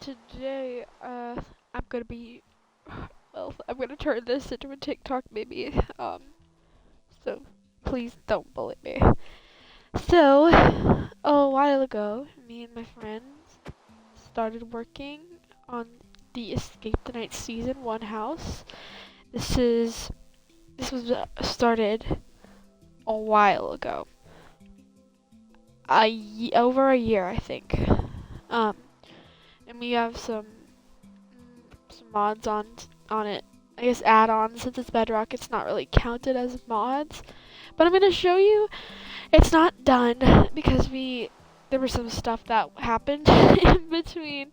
today, I'm gonna be, well, I'm gonna turn this into a TikTok maybe, so please don't bully me. So, a while ago, me and my friends started working on the Escape the Night Season 1 house. This is, this was started a while ago. Over a year, I think. Um, and we have some mods on it. I guess add-ons since it's Bedrock. It's not really counted as mods, but I'm gonna show you. It's not done because there was some stuff that happened in between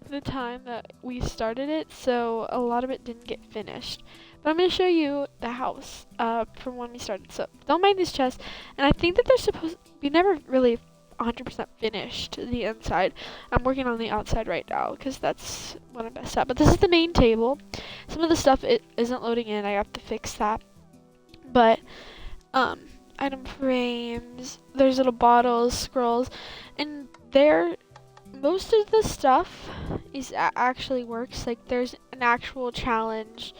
the time that we started it, so a lot of it didn't get finished. But I'm gonna show you the house from when we started. So don't mind these chests, and I think that we never really 100% finished the inside. I'm working on the outside right now because that's what I messed up. But this is the main table. Some of the stuff it isn't loading in. I have to fix that. But um, item frames. There's little bottles, scrolls, and most of the stuff actually works. Like there's an actual challenge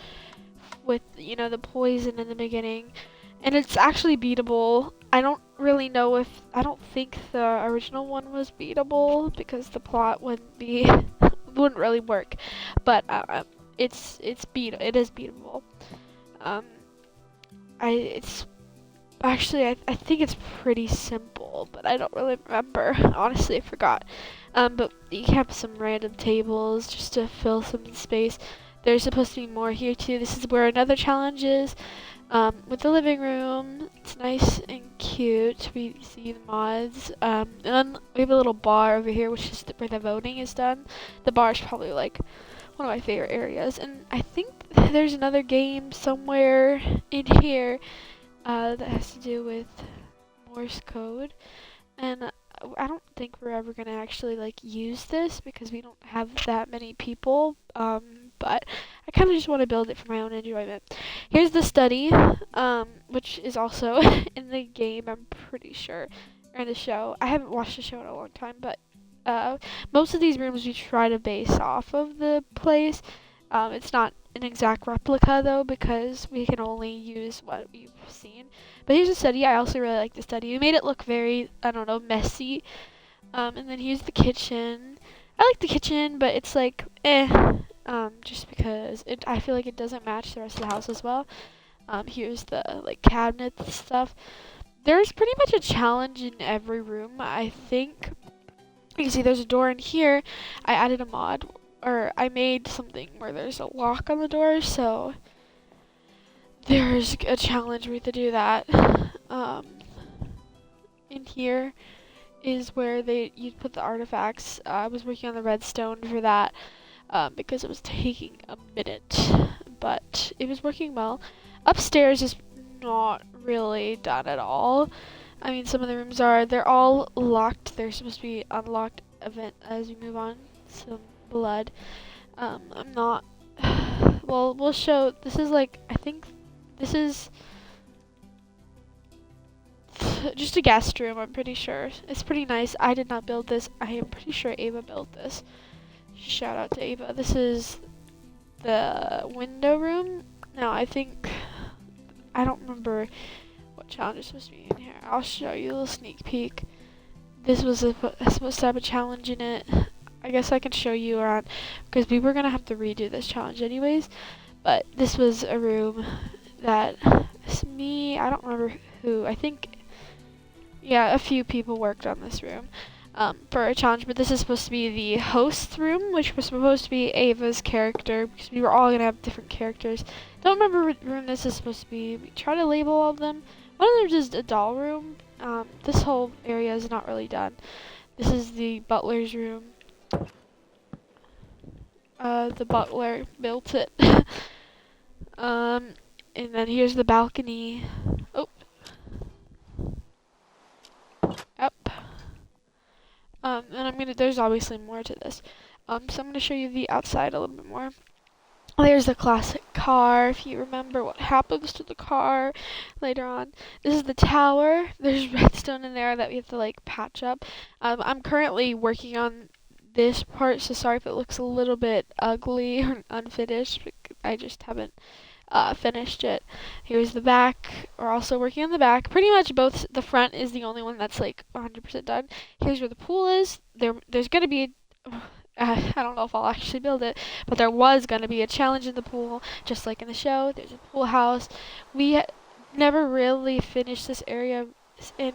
with the poison in the beginning, and it's actually beatable. I don't really know if I don't think the original one was beatable because the plot wouldn't really work, but it is beatable. Um, it's actually I think it's pretty simple, but I don't really remember. Honestly, I forgot. But you have some random tables just to fill some space. There's supposed to be more here too. This is where another challenge is. With the living room, it's nice and cute. We see the mods. And then we have a little bar over here, which is where the voting is done. The bar is probably like one of my favorite areas. And I think there's another game somewhere in here that has to do with Morse code. And I don't think we're ever gonna actually like use this because we don't have that many people. But I kind of just want to build it for my own enjoyment. Here's the study, which is also in the game, I'm pretty sure, or in the show. I haven't watched the show in a long time, but most of these rooms we try to base off of the place. It's not an exact replica though because we can only use what we've seen. But here's the study. I also really like the study. We made it look very, I don't know, messy. And then here's the kitchen. I like the kitchen, but it's like, just because I feel like it doesn't match the rest of the house as well. Here's the like cabinets and stuff. There's pretty much a challenge in every room. I think you can see there's a door in here. I added a mod, or I made something where there's a lock on the door, so there's a challenge where you have to do that. In here is where you put the artifacts. I was working on the redstone for that. Because it was taking a minute, but it was working well. Upstairs is not really done at all. I mean, some of the rooms they're all locked. They're supposed to be unlocked event as we move on. Some blood. I'm not, well, we'll show, this is like, I think this is just a guest room, I'm pretty sure. It's pretty nice. I did not build this. I am pretty sure Ava built this. Shout out to Ava. This is the window room. Now, I don't remember what challenge is supposed to be in here. I'll show you a little sneak peek. This was supposed to have a challenge in it. I guess I can show you around, because we were going to have to redo this challenge anyways. But this was a room that, I don't remember who, I think, yeah, a few people worked on this room. For a challenge, but this is supposed to be the host's room, which was supposed to be Ava's character, because we were all gonna have different characters. Don't remember what room this is supposed to be. We try to label all of them. One of them is just a doll room. This whole area is not really done. This is the butler's room. The butler built it. And then here's the balcony. Oh. Up. And there's obviously more to this. So I'm gonna show you the outside a little bit more. There's the classic car, if you remember what happens to the car later on. This is the tower. There's redstone in there that we have to like patch up. I'm currently working on this part, so sorry if it looks a little bit ugly or unfinished. I just haven't finished it. Here's the back. We're also working on the back. Pretty much both. The front is the only one that's like 100% done. Here's where the pool is. There's gonna be I don't know if I'll actually build it, but there was going to be a challenge in the pool, just like in the show. There's a pool house. We never really finished this area in.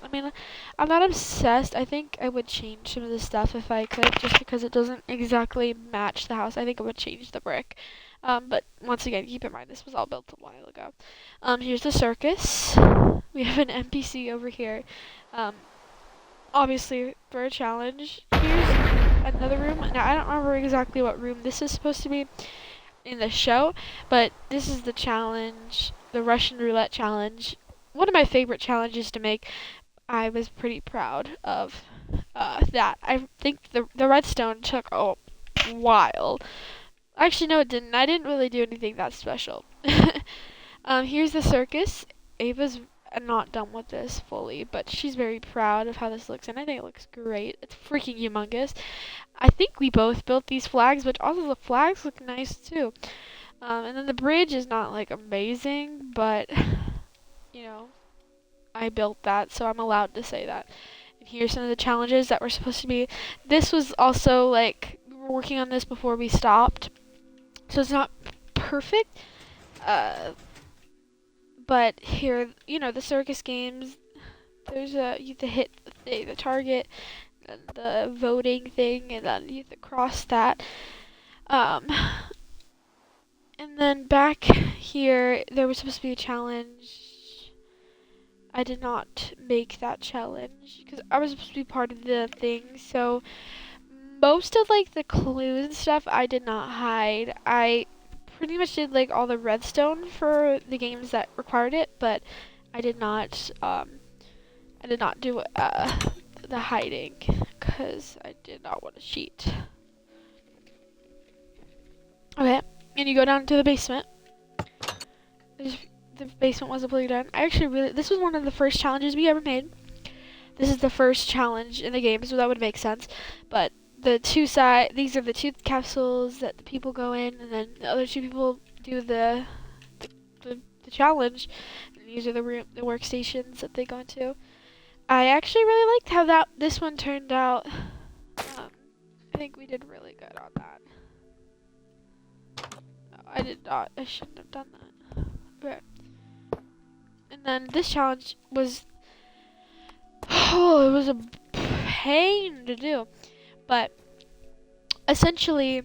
I mean, I'm not obsessed. I think I would change some of the stuff if I could, just because it doesn't exactly match the house. I think I would change the brick. But once again, keep in mind, this was all built a while ago. Here's the circus. We have an NPC over here. Obviously, for a challenge. Here's another room. Now, I don't remember exactly what room this is supposed to be in the show, but this is the challenge, the Russian roulette challenge. One of my favorite challenges to make. I was pretty proud of that. I think the redstone took a while. Actually, no, it didn't. I didn't really do anything that special. Here's the circus. Ava's not done with this fully, but she's very proud of how this looks, and I think it looks great. It's freaking humongous. I think we both built these flags, but also the flags look nice too. And then the bridge is not like amazing, but you know, I built that, so I'm allowed to say that. And here's some of the challenges that were supposed to be. This was also like, we were working on this before we stopped, so it's not perfect. But here, you know, the circus games, there's you have to hit the target, and the voting thing, and then you have to cross that. And then back here, there was supposed to be a challenge. I did not make that challenge because I was supposed to be part of the thing. So most of like the clues and stuff I did not hide. I pretty much did like all the redstone for the games that required it, but I did not do the hiding because I did not want to cheat. Okay, and you go down to the basement. The basement wasn't fully done. This was one of the first challenges we ever made. This is the first challenge in the game, so that would make sense. But these are the two capsules that the people go in, and then the other two people do the challenge. And these are the workstations that they go into. I actually really liked how this one turned out. I think we did really good on that. No, I did not. I shouldn't have done that. Okay. And then this challenge was, it was a pain to do. But essentially,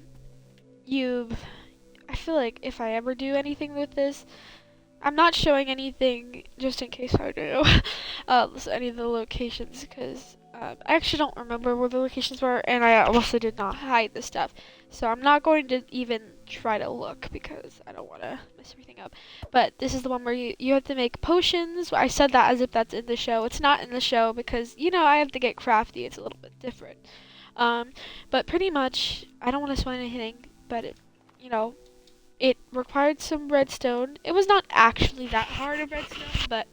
I feel like if I ever do anything with this, I'm not showing anything just in case I do. Any of the locations, because I actually don't remember where the locations were, and I also did not hide the stuff. So I'm not going to even try to look because I don't want to mess everything up. But this is the one where you have to make potions. I said that as if that's in the show. It's not in the show because, you know, I have to get crafty. It's a little bit different. But pretty much, I don't want to spoil anything, but it required some redstone. It was not actually that hard of redstone, but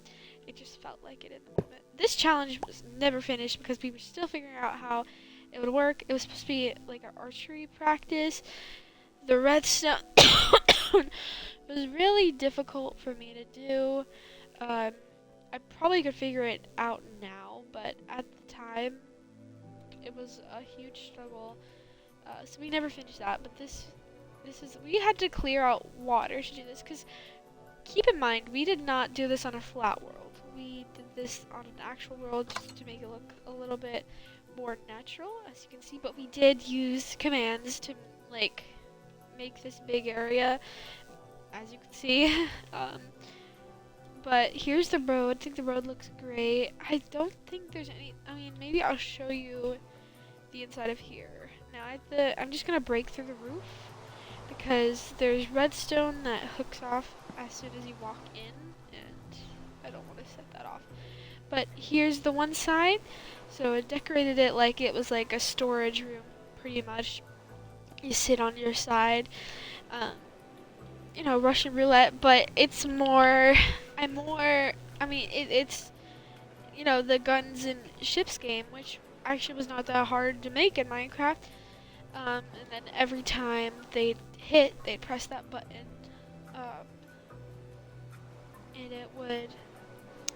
it just felt like it in the moment. This challenge was never finished because we were still figuring out how it would work. It was supposed to be like our archery practice. The redstone was really difficult for me to do. I probably could figure it out now, but at the time, it was a huge struggle. So we never finished that, but we had to clear out water to do this, because keep in mind, we did not do this on a flat world. We did this on an actual world just to make it look a little bit more natural, as you can see, but we did use commands to, like, make this big area, as you can see. But here's the road. I think the road looks great. I don't think there's maybe I'll show you the inside of here. Now I'm just gonna break through the roof, because there's redstone that hooks off as soon as you walk in, and I don't want to set that off. But here's the one side. So I decorated it like it was like a storage room, pretty much. You sit on your side, Russian roulette, but it's more, it's, the guns and ships game, which actually was not that hard to make in Minecraft. And then every time they'd hit, they'd press that button, um, and it would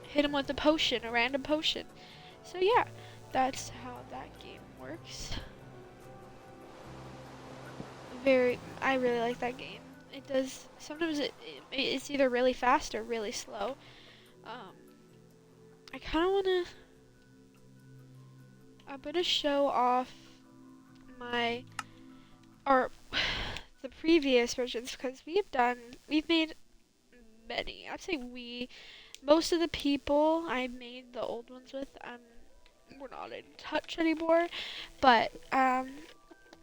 hit them with a potion, a random potion. So yeah, that's how that game works. I really like that game. It does, sometimes it's either really fast or really slow. Um, I kind of want to, I'm going to show off my, or the previous versions, because we've made many. I'd say most of the people I made the old ones with, we're not in touch anymore. But,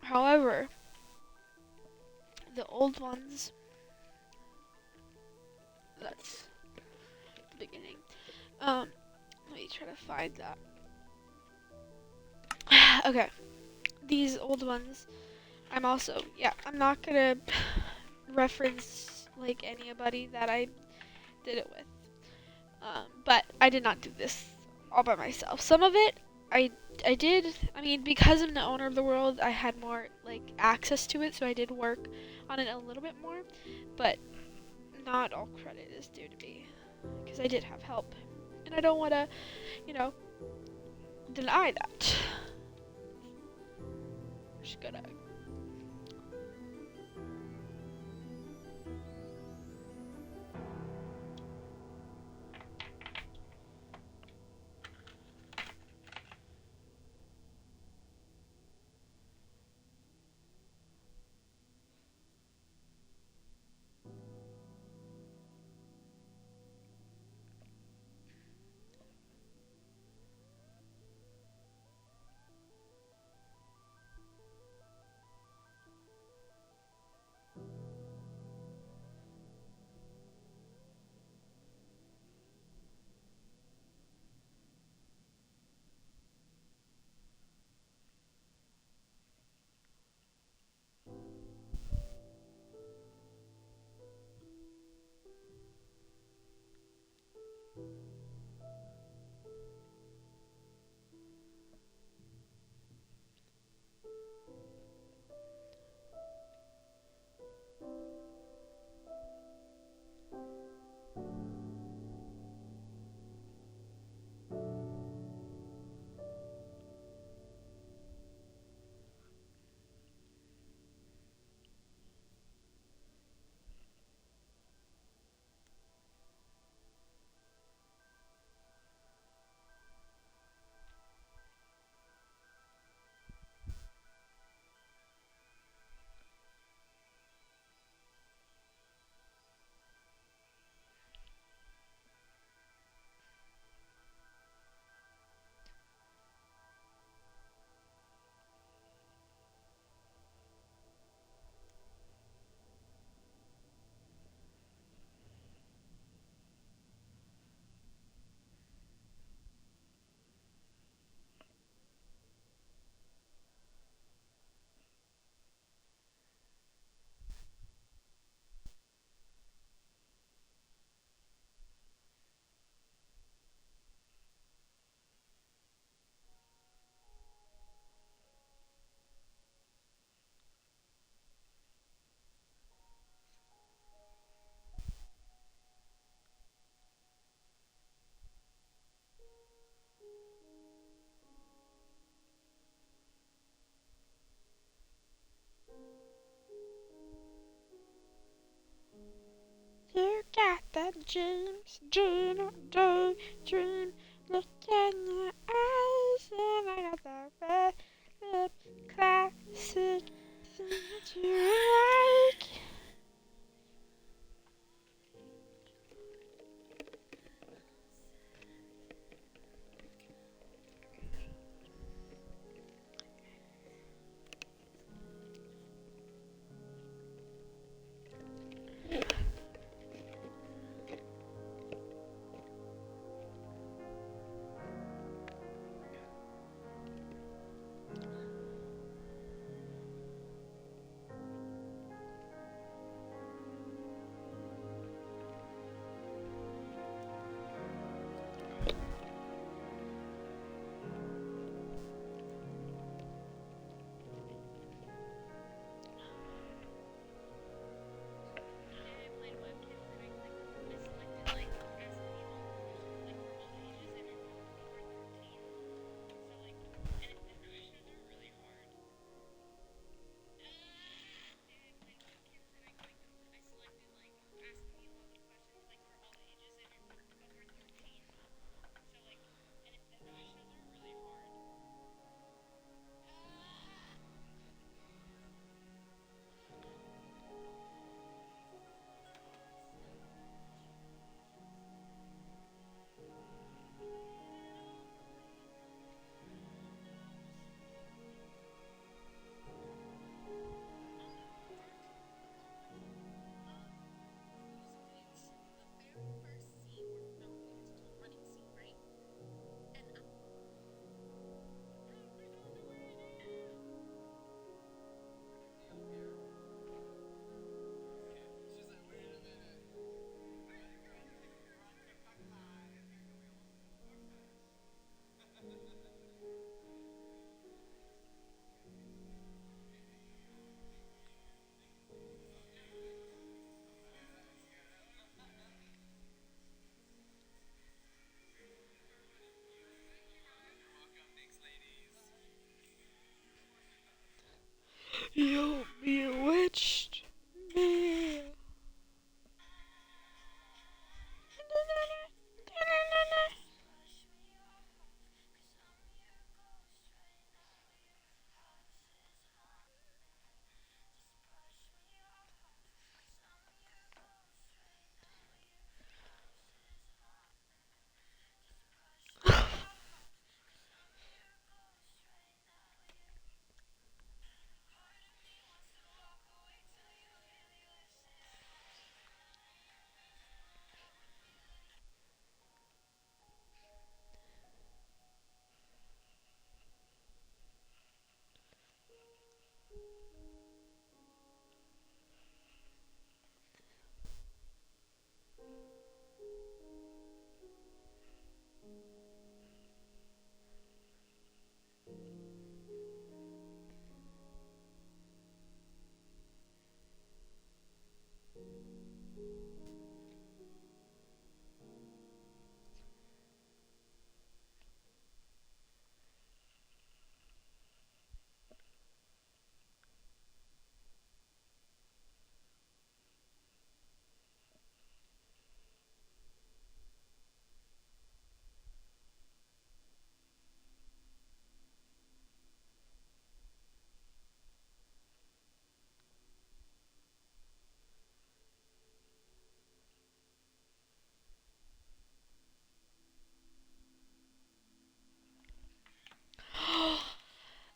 however, the old ones, that's the beginning. Let me try to find that. Okay, these old ones, I'm not gonna reference like anybody that I did it with. But I did not do this all by myself. Some of it I did. I mean, because I'm the owner of the world, I had more like access to it, so I did work on it a little bit more. But not all credit is due to me, because I did have help, and I don't want to, you know, deny that. I'm just gonna. You got that dream. Look in your eyes, and I got that red lip classic that you like. You bewitched me.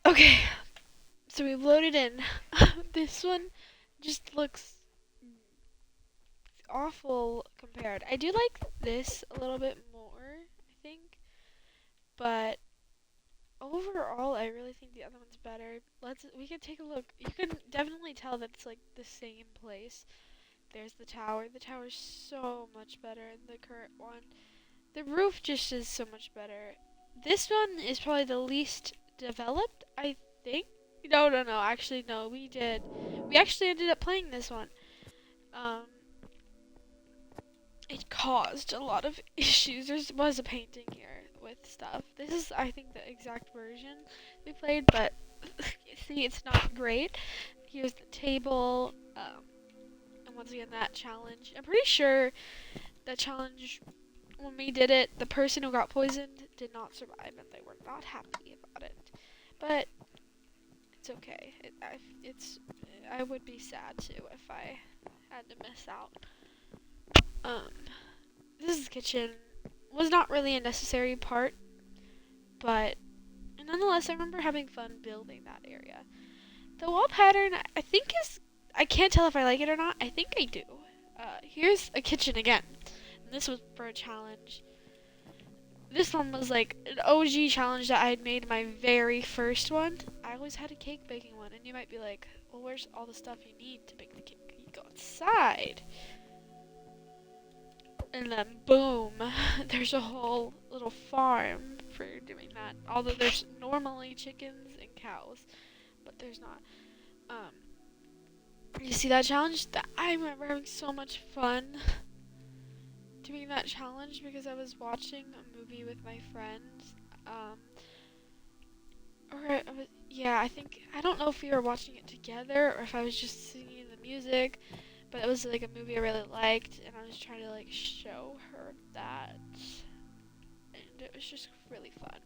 Okay, so we've loaded in. This one just looks awful compared. I do like this a little bit more, I think, but overall, I really think the other one's better. We can take a look. You can definitely tell that it's like the same place. There's the tower. The tower's so much better than the current one. The roof just is so much better. This one is probably the least developed, I think. No, no, no. Actually, no. We did. We actually ended up playing this one. Um, it caused a lot of issues. There was a painting here with stuff. This is, I think, the exact version we played, but see, it's not great. Here's the table, and once again, that challenge. I'm pretty sure that challenge, when we did it, the person who got poisoned did not survive, and they were not happy about it. But it's okay. I would be sad too if I had to miss out. Um, this is the kitchen. Was not really a necessary part, but nonetheless, I remember having fun building that area. The wall pattern, I think is, I can't tell if I like it or not. I think I do. Here's a kitchen again. And this was for a challenge. This one was like an OG challenge that I had made my very first one. I always had a cake baking one, and you might be like, well, where's all the stuff you need to bake the cake? You go inside. And then boom, there's a whole little farm for doing that. Although there's normally chickens and cows, but there's not. You see that challenge? I remember having so much fun doing that challenge because I was watching a movie with my friends. Yeah, I don't know if we were watching it together or if I was just singing the music, but it was like a movie I really liked, and I was trying to like show her that, and it was just really fun.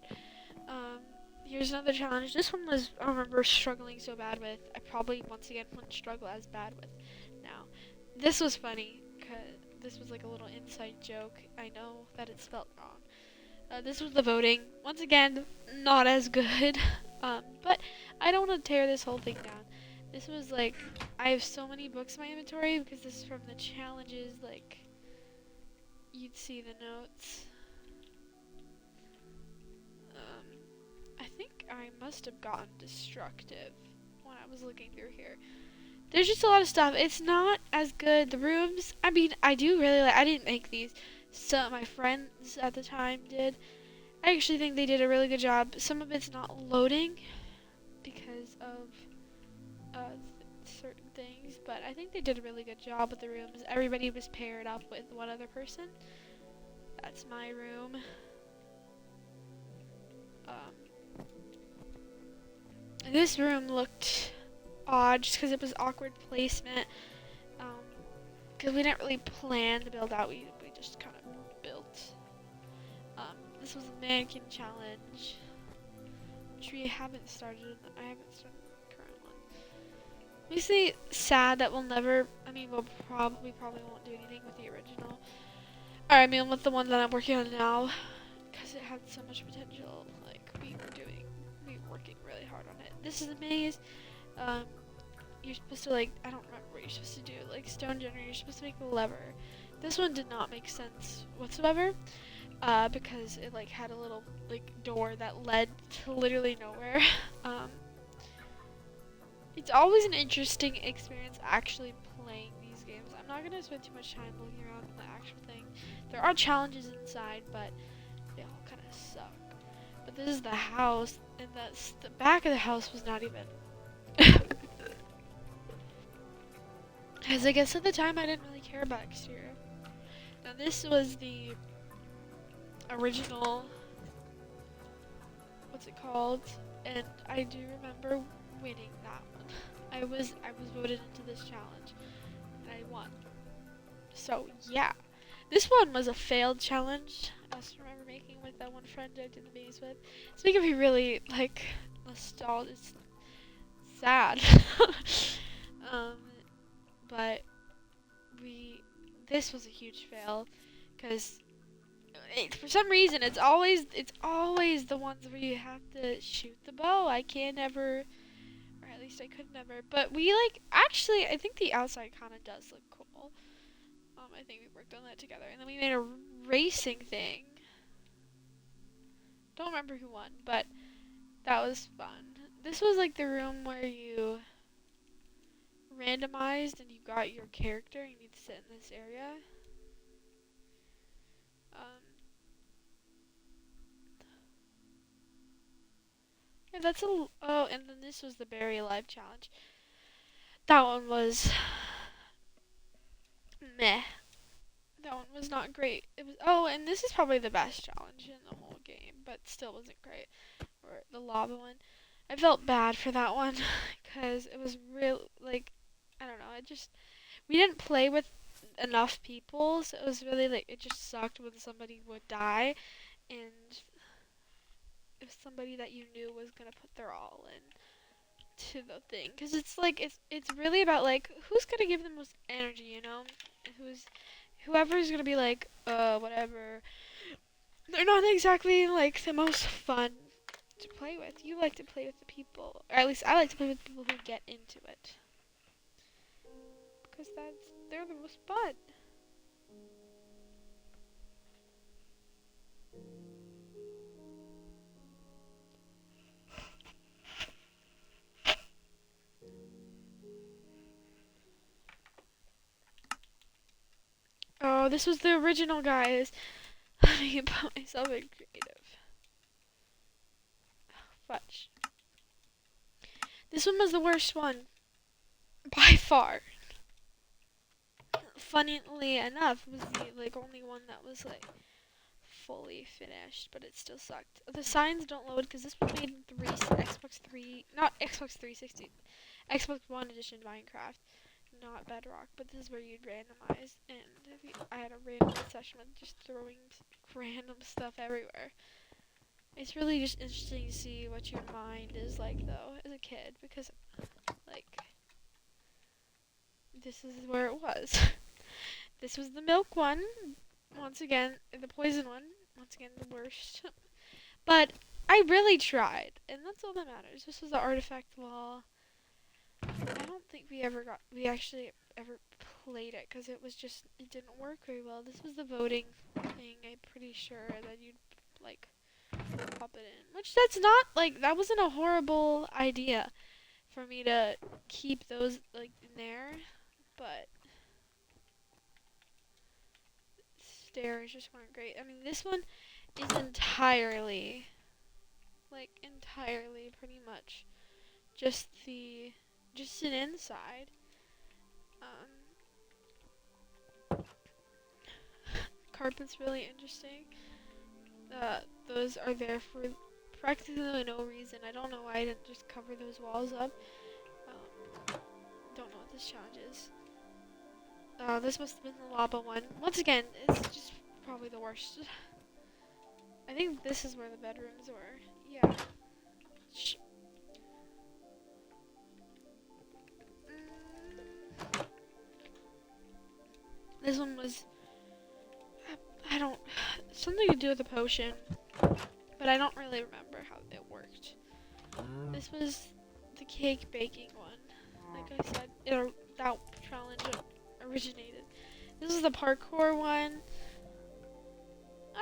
Here's another challenge. This one was, I remember struggling so bad with. I probably once again wouldn't struggle as bad with now. This was funny because this was like a little inside joke. I know that it's spelled wrong. This was the voting. Once again, not as good. But I don't want to tear this whole thing down. This was like, I have so many books in my inventory because this is from the challenges. Like, you'd see the notes. I think I must have gotten destructive when I was looking through here. There's just a lot of stuff. It's not as good. The rooms, I mean, I do really like, I didn't make these. Some of my friends at the time did. I actually think they did a really good job. Some of it's not loading because of certain things, but I think they did a really good job with the rooms. Everybody was paired up with one other person. That's my room. This room looked odd just because it was awkward placement. Because we didn't really plan to build out. We just kind of built. This was a mannequin challenge, which we haven't started. I haven't started the current one. Basically, sad that we'll never. I mean, we probably won't do anything with the original. Or I mean, with the one that I'm working on now, because it had so much potential. Like we were working really hard on it. This is a maze. You're supposed to like, I don't remember what you're supposed to do. Like stone generator, you're supposed to make a lever. This one did not make sense whatsoever. Because it like had a little like door that led to literally nowhere. It's always an interesting experience actually playing these games. I'm not gonna spend too much time looking around the actual thing. There are challenges inside, but they all kind of suck. But this is the house, and the back of the house was not even. Because I guess at the time I didn't really care about exterior. Now this was the original, what's it called? And I do remember winning that one. I was voted into this challenge, and I won. So yeah, this one was a failed challenge. I also remember making with that one friend I did the maze with. It's making me really like nostalgic. It's sad. But this was a huge fail, because for some reason it's always the ones where you have to shoot the bow. I can't ever, or at least I could never. But we actually, I think the outside kind of does look cool. I think we worked on that together, and then we made a racing thing. Don't remember who won, but that was fun. This was like the room where you randomized and you got your character and you need to sit in this area. Yeah, oh, and then this was the Bury Alive challenge. That one was meh. That one was not great. It was, oh, and this is probably the best challenge in the whole game, but still wasn't great. Or the lava one. I felt bad for that one because it was real, like, I don't know, we didn't play with enough people, so it was really it just sucked when somebody would die, and if somebody that you knew was gonna put their all in to the thing, because it's really about who's gonna give the most energy, whoever's gonna be whatever. They're not exactly the most fun to play with. You like to play with the people, or at least I like to play with people who get into it, because they're the most fun. Oh, this was the original, guys. Let me put myself in creative. Fudge. This one was the worst one. By far. Funnily enough, it was the only one that was fully finished, but it still sucked. The signs don't load because this was made in Xbox 3, not Xbox 360, Xbox One edition Minecraft, not Bedrock. But this is where you'd randomize, and I had a random session with just throwing random stuff everywhere. It's really just interesting to see what your mind is like though as a kid, because this is where it was. This was the milk one. Once again, the poison one. Once again, the worst. But I really tried, and that's all that matters. This was the artifact wall. I don't think we actually ever played it, because it didn't work very well. This was the voting thing. I'm pretty sure that you'd pop it in. Which that wasn't a horrible idea for me to keep those in there, but stairs just weren't great. I mean, this one is entirely pretty much just an inside. Carpet's really interesting. Those are there for practically no reason. I don't know why I didn't just cover those walls up. this challenge is. This must have been the lava one. Once again, it's just probably the worst. I think this is where the bedrooms were. Yeah. This one was, I don't, something to do with the potion, but I don't really remember how it worked. This was the cake baking one. Like I said, that challenge originated. This is the parkour one.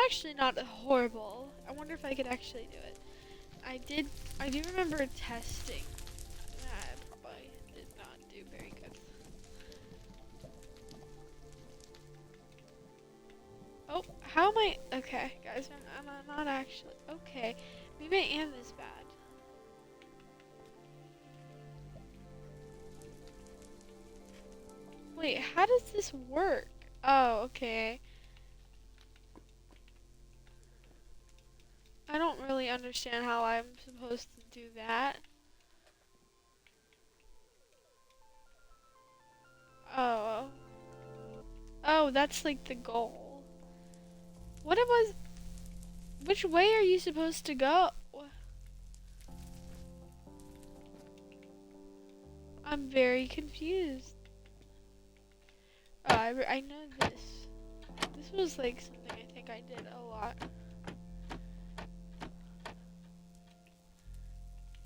Actually not horrible. I wonder if I could actually do it. I do remember testing. I probably did not do very good. Oh, how am I? Okay, guys, I'm not actually. Okay, maybe I am this bad. Wait, how does this work? Oh, okay. I don't really understand how I'm supposed to do that. Oh. Oh, that's like the goal. What it was? Which way are you supposed to go? I'm very confused. Oh, I know this. This was like something I think I did a lot.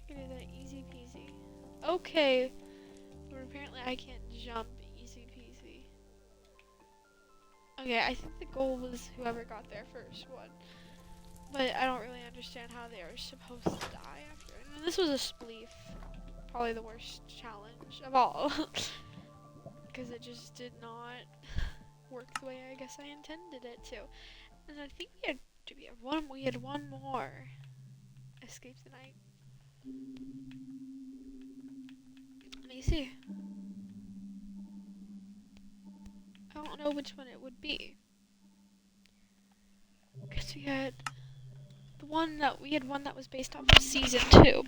I can do that easy peasy. Okay, but apparently I can't jump easy peasy. Okay, I think the goal was whoever got there first one. But I don't really understand how they are supposed to die after. And this was a spleef. Probably the worst challenge of all. Because it just did not work the way I guess I intended it to. And I think we had one more. Escape the night. Let me see. I don't know which one it would be. Because we had one that was based off of season 2.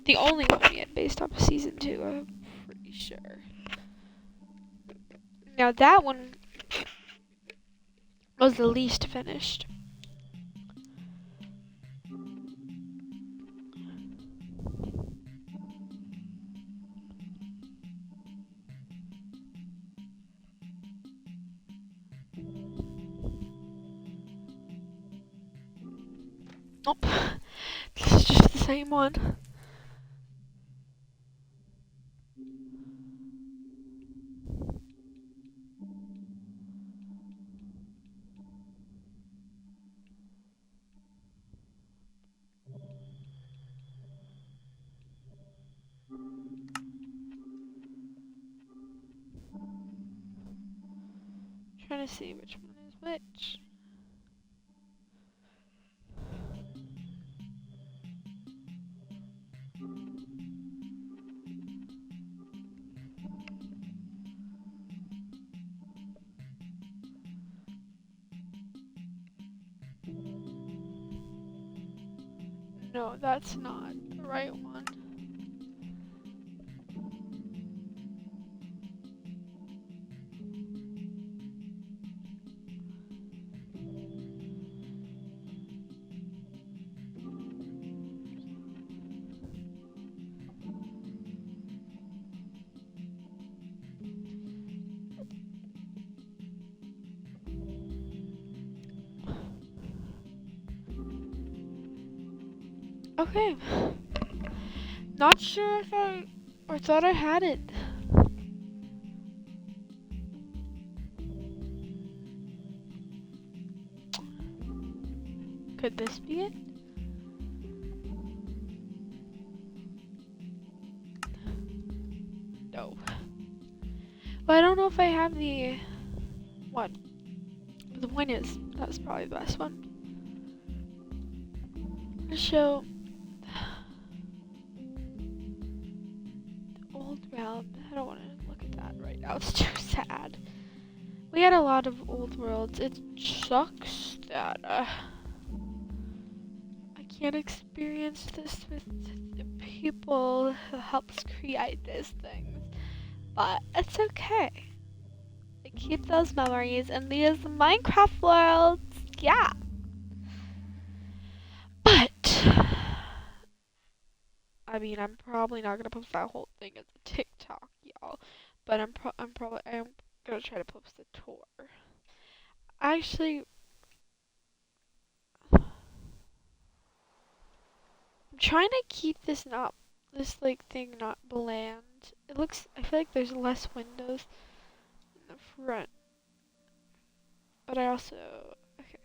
The only one we had based off of season 2, I'm pretty sure. Now that one was the least finished. Nope. This is just the same one. Trying to see which one is which. No, that's not the right one. Okay. Not sure if I thought I had it. Could this be it? No. Well, I don't know if I have the one. But the point is, that's probably the best one. Show the old realm. I don't want to look at that right now. It's too sad. We had a lot of old worlds. It sucks that I can't experience this with the people who helps create these things. but it's okay. I keep those memories in these Minecraft worlds. Yeah. But I mean, I'm probably not gonna post that whole thing as a TikTok, y'all. But I'm gonna try to post the tour. Actually, I'm trying to keep this like thing not bland. I feel like there's less windows in the front. But I also, okay.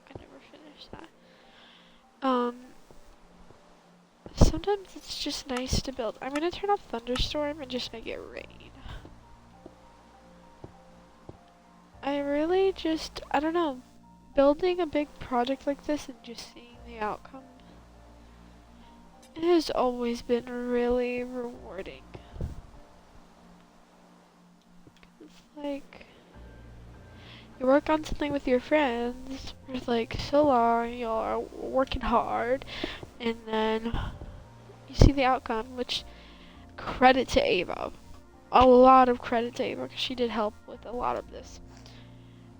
I never finished that. Sometimes it's just nice to build. I'm gonna turn off Thunderstorm and just make it rain. I don't know, building a big project like this and just seeing the outcome, it has always been really rewarding. It's like, you work on something with your friends for like so long, you're working hard, and then you see the outcome, which credit to Ava. A lot of credit to Ava because she did help with a lot of this.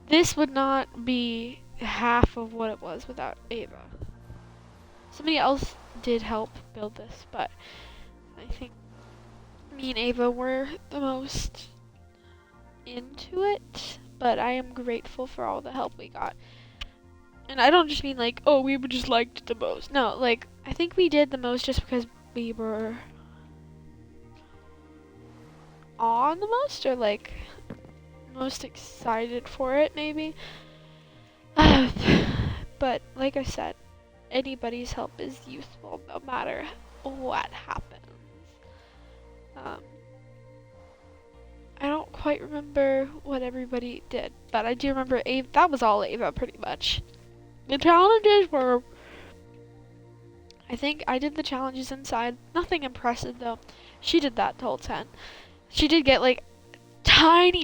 This would not be half of what it was without Ava. Somebody else did help build this, but I think me and Ava were the most into it, but I am grateful for all the help we got. And I don't just mean like, oh, we just liked the most. No, like, I think we did the most just because we were on the most, or like, most excited for it, maybe. But, like I said, anybody's help is useful no matter what happens. I don't quite remember what everybody did, but I do remember Ava. That was all Ava, pretty much. The challenges were, I think I did the challenges inside. Nothing impressive though. She did that the whole time. She did get like tiny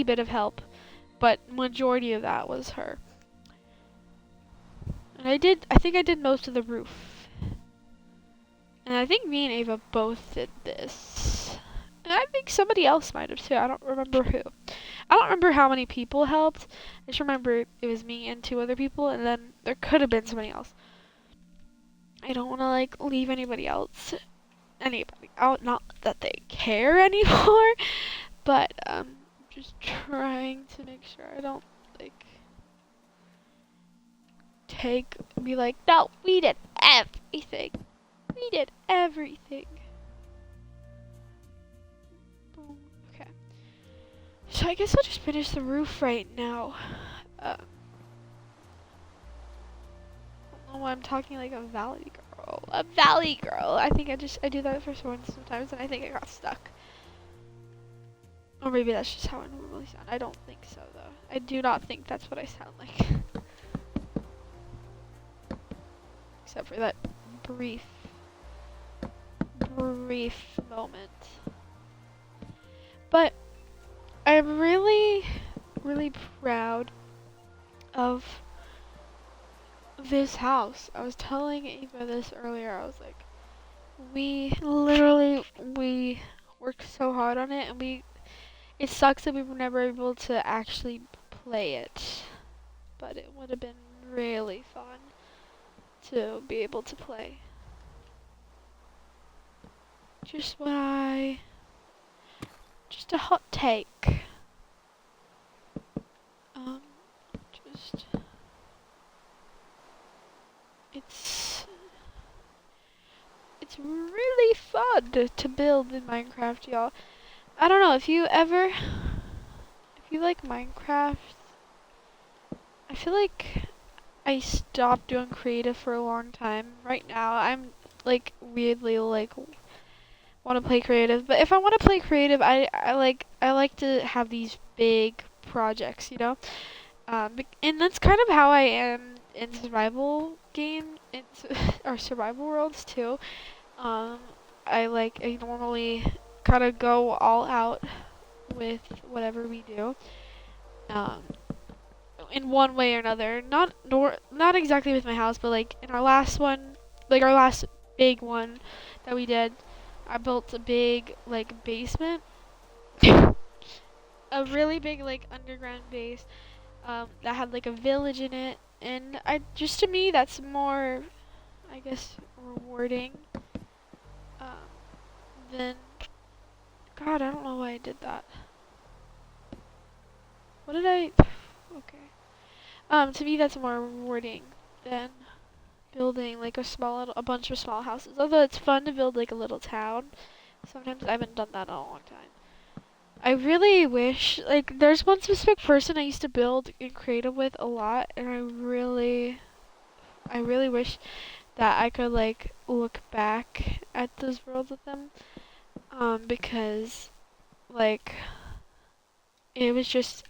bit of help, but majority of that was her. And I think I did most of the roof. And I think me and Ava both did this. And I think somebody else might have too. I don't remember who. I don't remember how many people helped. I just remember it was me and 2 other people, and then there could have been somebody else. I don't want to like leave anybody out. Not that they care anymore, but just trying to make sure I don't like be like, no, we did everything. We did everything. Boom. Okay. So I guess I'll just finish the roof right now. I don't know why I'm talking like a valley girl. A valley girl. I think I do that for sometimes, and I think I got stuck. Or maybe that's just how I normally sound. I don't think so, though. I do not think that's what I sound like. Except for that brief moment. But I'm really proud of this house. I was telling Eva this earlier. I was like, we worked so hard on it, and it sucks that we were never able to actually play it. But it would have been really fun to be able to play. Just a hot take. It's really fun to build in Minecraft, y'all. I don't know if you like Minecraft. I feel like I stopped doing creative for a long time. Right now, I'm like weirdly like want to play creative, but if I want to play creative, I like to have these big projects, you know. And that's kind of how I am in survival or survival worlds too. I normally kind of go all out with whatever we do. in one way or another. Not exactly with my house, but like in our last one, like our last big one that we did, I built a big like basement, a really big like underground base that had like a village in it, and I just to me that's more, I guess, rewarding um, than God. I don't know why I did that. What did I? Okay. To me that's more rewarding than building like a bunch of small houses. Although it's fun to build like a little town. Sometimes I haven't done that in a long time. I really wish, like, there's one specific person I used to build in creative with a lot, and I really wish that I could like look back at those worlds with them, because like it was just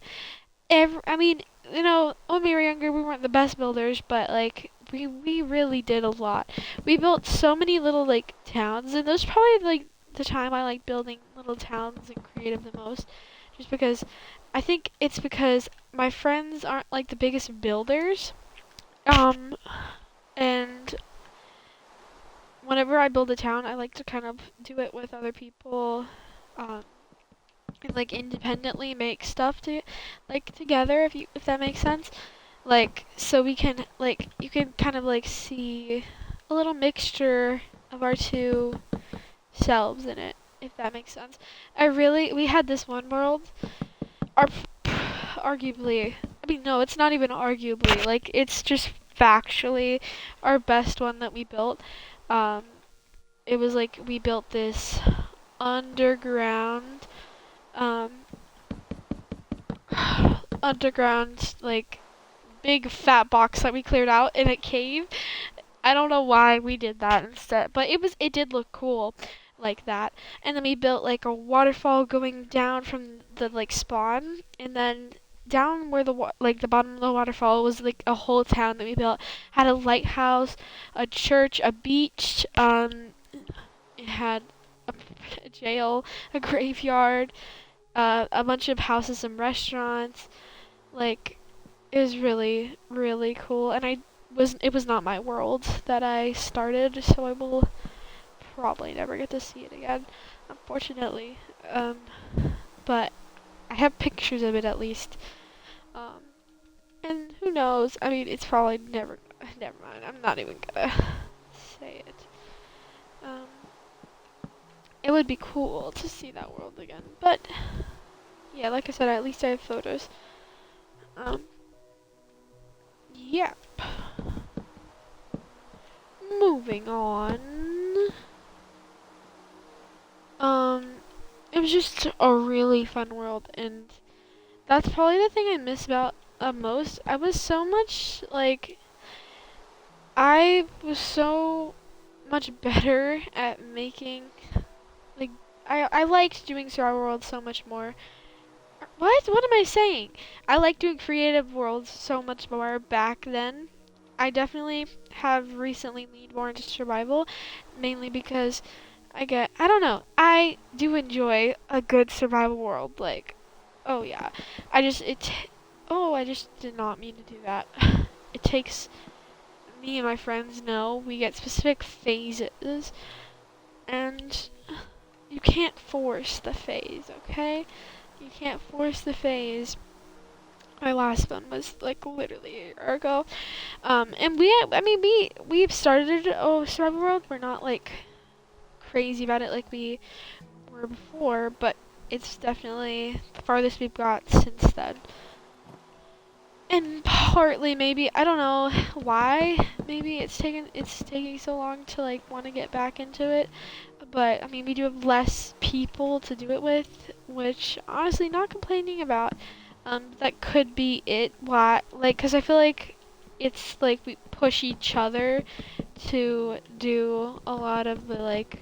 I mean, when we were younger, we weren't the best builders, but like we really did a lot. We built so many little like towns, and those probably like the time I like building little towns and creative the most, just because I think it's because my friends aren't like the biggest builders, um, and whenever I build a town, I like to kind of do it with other people, um, and like independently make stuff to like together if that makes sense. Like so we can like you can kind of like see a little mixture of our two selves in it, if that makes sense. We had this one world, our arguably, I mean no, it's not even arguably, like it's just factually our best one that we built. Um it was like we built this underground um underground like big fat box that we cleared out in a cave. I don't know why we did that instead, but it did look cool like that. And then we built like a waterfall going down from the like spawn, and then down where like the bottom of the waterfall was like a whole town that we built. Had a lighthouse, a church, a beach. It had a jail, a graveyard, a bunch of houses and restaurants. Like it was really really cool, and it was not my world that I started, so I will probably never get to see it again, unfortunately. Um, but I have pictures of it at least. Um, and who knows? I mean, it's probably never. Never mind. I'm not even gonna say it. Um, it would be cool to see that world again, but yeah, like I said, at least I have photos. Um, yeah. Moving on. Um, it was just a really fun world, and that's probably the thing I miss about most. I was so much better at making, like, I liked doing survival worlds so much more. What am I saying? I like doing creative worlds so much more back then. I definitely have recently leaned more into survival, mainly because I don't know, I do enjoy a good survival world, like, oh yeah. I just did not mean to do that. It takes, me and my friends know, we get specific phases, and you can't force the phase, okay? You can't force the phase. My last one was like literally a year ago. And we've started a survival world. We're not like crazy about it like we were before, but it's definitely the farthest we've got since then. And partly maybe I don't know why maybe it's taking so long to like want to get back into it, but I mean we do have less people to do it with, which honestly not complaining about. That could be it. Why? Like, cause I feel like it's like we push each other to do a lot of the like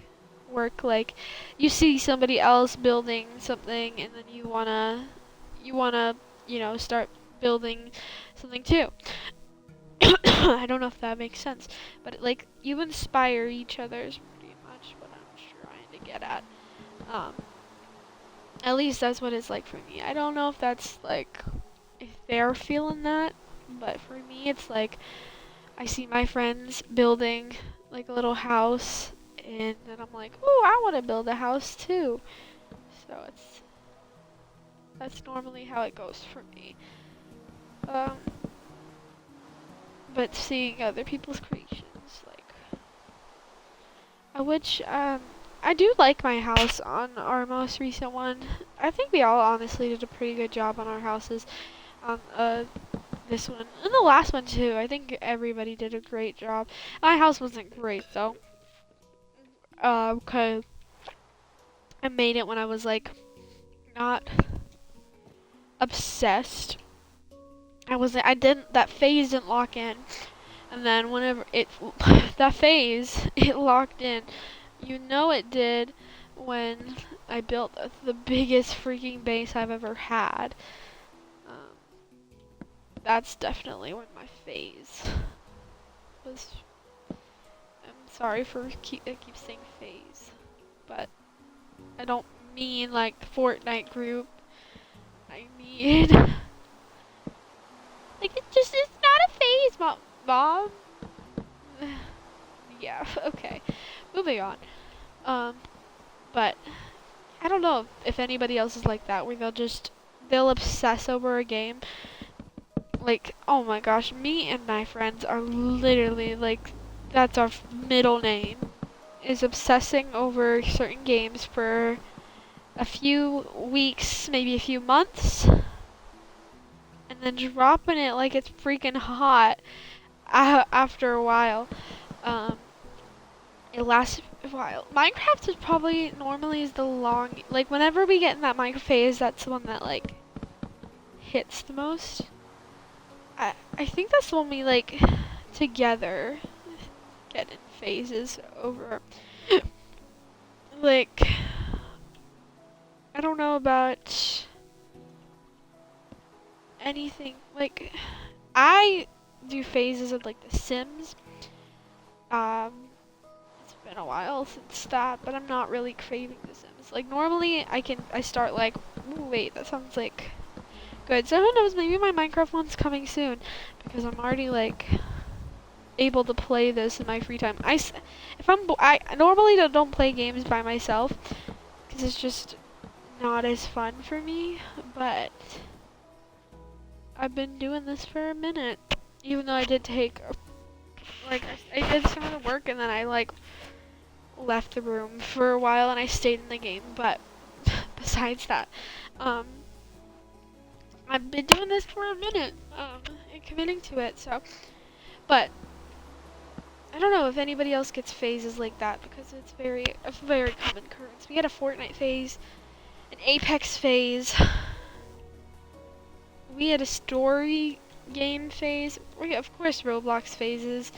work. Like, you see somebody else building something, and then you wanna start building something too. I don't know if that makes sense, but like you inspire each other is pretty much what I'm trying to get at. Um, at least that's what it's like for me. I don't know if that's like if they're feeling that. But for me, it's like I see my friends building like a little house, and then I'm like, oh, I want to build a house too. So that's normally how it goes for me. Um, but seeing other people's creations, like, which I do like my house on our most recent one. I think we all honestly did a pretty good job on our houses on this one and the last one too. I think everybody did a great job. My house wasn't great though, 'cause I made it when I was like not obsessed. I didn't, that phase didn't lock in. And then whenever that phase, it locked in. You know it did when I built the biggest freaking base I've ever had. Um, that's definitely when my phase was. I'm sorry for I keep saying phase, but I don't mean like the Fortnite group. I mean like it's not a phase, mom. Yeah, okay. Moving on. But I don't know if anybody else is like that, where they'll obsess over a game. Like, oh my gosh, me and my friends are literally like, that's our middle name, is obsessing over certain games for a few weeks, maybe a few months, and then dropping it like it's freaking hot after a while. Um, it lasts a while. Minecraft is probably normally is the long, like whenever we get in that Minecraft phase, that's the one that like hits the most. I think that's the one we like together get in phases over. Like, I don't know about anything. Like, I do phases of like The Sims. It's been a while since that, but I'm not really craving The Sims. Like normally I start like, ooh, wait, that sounds like good. So who knows, maybe my Minecraft one's coming soon, because I'm already like able to play this in my free time. I normally don't play games by myself, because it's just not as fun for me, but I've been doing this for a minute, even though I did take like I did some of the work and then I like left the room for a while and I stayed in the game. But besides that, I've been doing this for a minute, and committing to it. So, but I don't know if anybody else gets phases like that, because it's a very common occurrence. We had a Fortnite phase, an Apex phase. We had a story game phase. Of course, Roblox phases.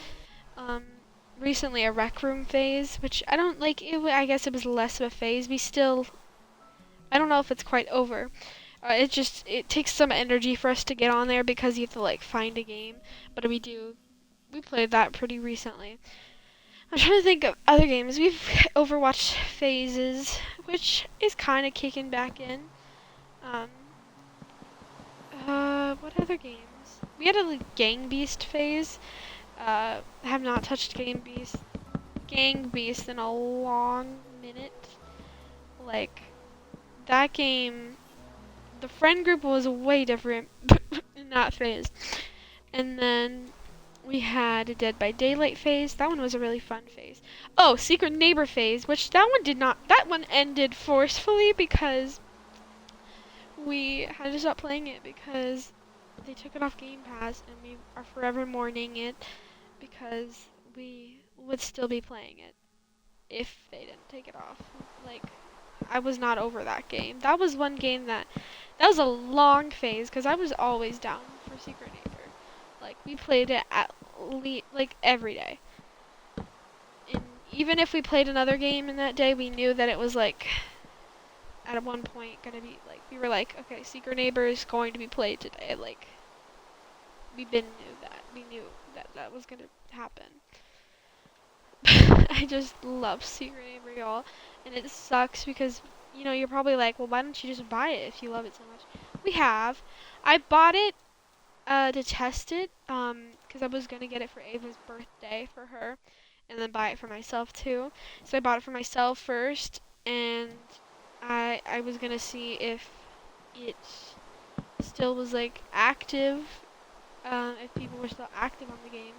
Recently a Rec Room phase, which I don't like. I guess it was less of a phase. I don't know if it's quite over. It takes some energy for us to get on there, because you have to like find a game. But we played that pretty recently. I'm trying to think of other games. We've Overwatch phases, which is kind of kicking back in. What other games? We had a Gang Beast phase. Have not touched Gang Beast in a long minute. Like, that game, the friend group was way different in that phase. And then we had a Dead by Daylight phase. That one was a really fun phase. Oh, Secret Neighbor phase, which that one ended forcefully, because we had to stop playing it because they took it off Game Pass, and we are forever mourning it, because we would still be playing it if they didn't take it off. Like, I was not over that game. That was one game that was a long phase, because I was always down for Secret Neighbor. Like, we played it at least like every day. And even if we played another game in that day, we knew that it was like at one point gonna be like, we were like, okay, Secret Neighbor is going to be played today. Like, we knew that was gonna happen. I just love Secret Neighbor, y'all, and it sucks because, you're probably like, well, why don't you just buy it if you love it so much? I bought it to test it, 'cause I was gonna get it for Ava's birthday for her, and then buy it for myself too. So I bought it for myself first, and I was gonna see if it still was like active, if people were still active on the game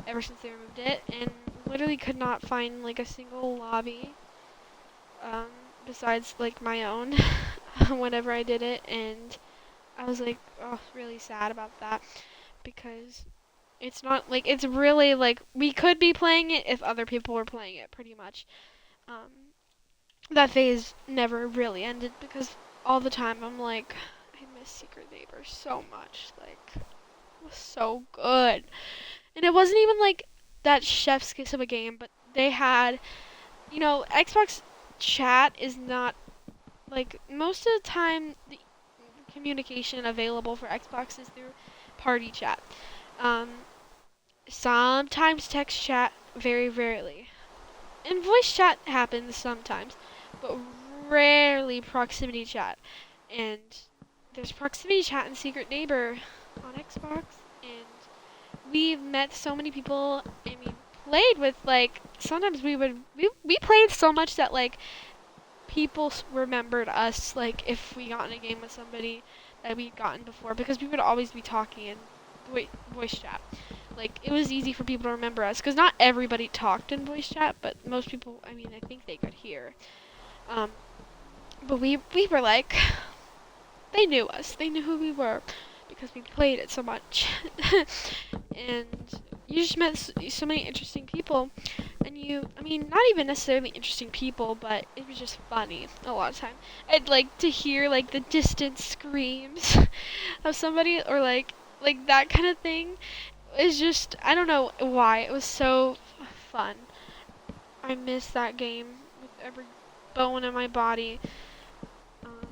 ever since they removed it, and literally could not find like a single lobby, um, besides like my own whenever I did it, and I was like, oh, really sad about that because it's not like it's really like we could be playing it if other people were playing it pretty much. Um, that phase never really ended because all the time I'm like, I miss Secret Neighbor so much. Like, it was so good. And it wasn't even like that chef's kiss of a game, but they had, Xbox chat is not like most of the time the communication available for Xbox is through party chat. Um, Sometimes text chat, very rarely. And voice chat happens sometimes, but rarely proximity chat. And there's proximity chat in Secret Neighbor on Xbox, and we've met so many people, and we played with like sometimes we played so much that like people remembered us like if we got in a game with somebody that we'd gotten before because we would always be talking in voice chat. Like it was easy for people to remember us because not everybody talked in voice chat, but most people, I mean, I think they could hear. Um, but we were like, they knew us. They knew who we were because we played it so much. And you just met so many interesting people. And I mean, not even necessarily interesting people, but it was just funny a lot of time. I'd like to hear like the distant screams of somebody or like that kind of thing. It's just, I don't know why. It was so fun. I miss that game with every bone in my body. Um,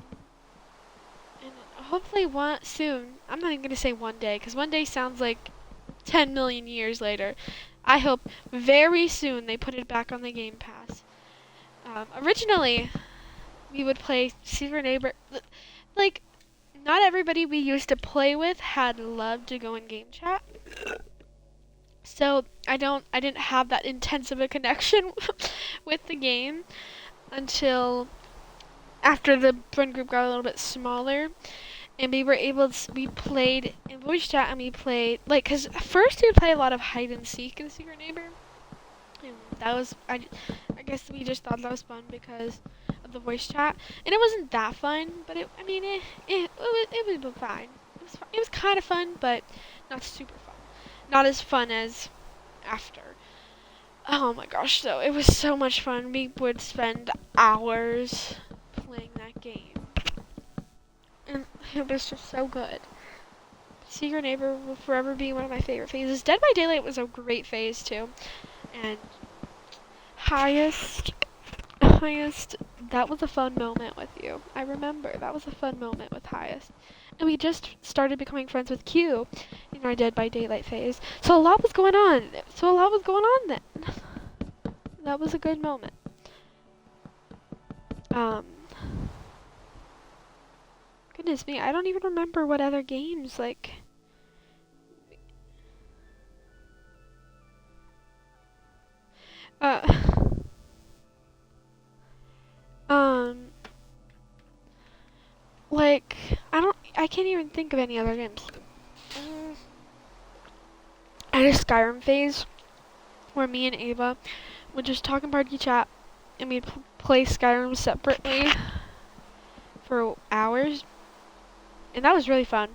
and hopefully soon. I'm not even going to say one day, because one day sounds like 10 million years later. I hope very soon they put it back on the Game Pass. Originally, we would play Secret Neighbor. Like, not everybody we used to play with had loved to go in game chat. So I didn't have that intense of a connection with the game until after the friend group got a little bit smaller, and we played in voice chat, and we played like because first we would play a lot of hide and seek in Secret Neighbor, and that was I guess we just thought that was fun because of the voice chat, and it wasn't that fun, but it was fine. It was kind of fun, but not super fun. Not as fun as after. Oh my gosh, though. It was so much fun. We would spend hours playing that game. And it was just so good. Secret Neighbor will forever be one of my favorite phases. Dead by Daylight was a great phase, too. And highest, that was a fun moment with you. I remember. That was a fun moment with highest. And we just started becoming friends with Q in our Dead by Daylight phase. So a lot was going on. Then. That was a good moment. Goodness me, I don't even remember what other games, like... Uh... Like, I can't even think of any other games. I had a Skyrim phase where me and Ava would just talk in party chat and we'd play Skyrim separately for hours. And that was really fun.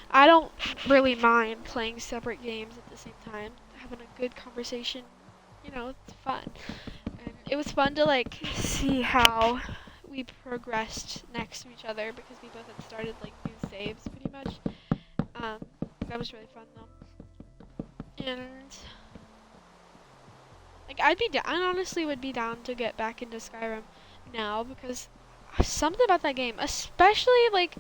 I don't really mind playing separate games at the same time. Having a good conversation, it's fun. And it was fun to like see how we progressed next to each other because we both had started like new saves pretty much. That was really fun though. And like I honestly would be down to get back into Skyrim now because something about that game, especially like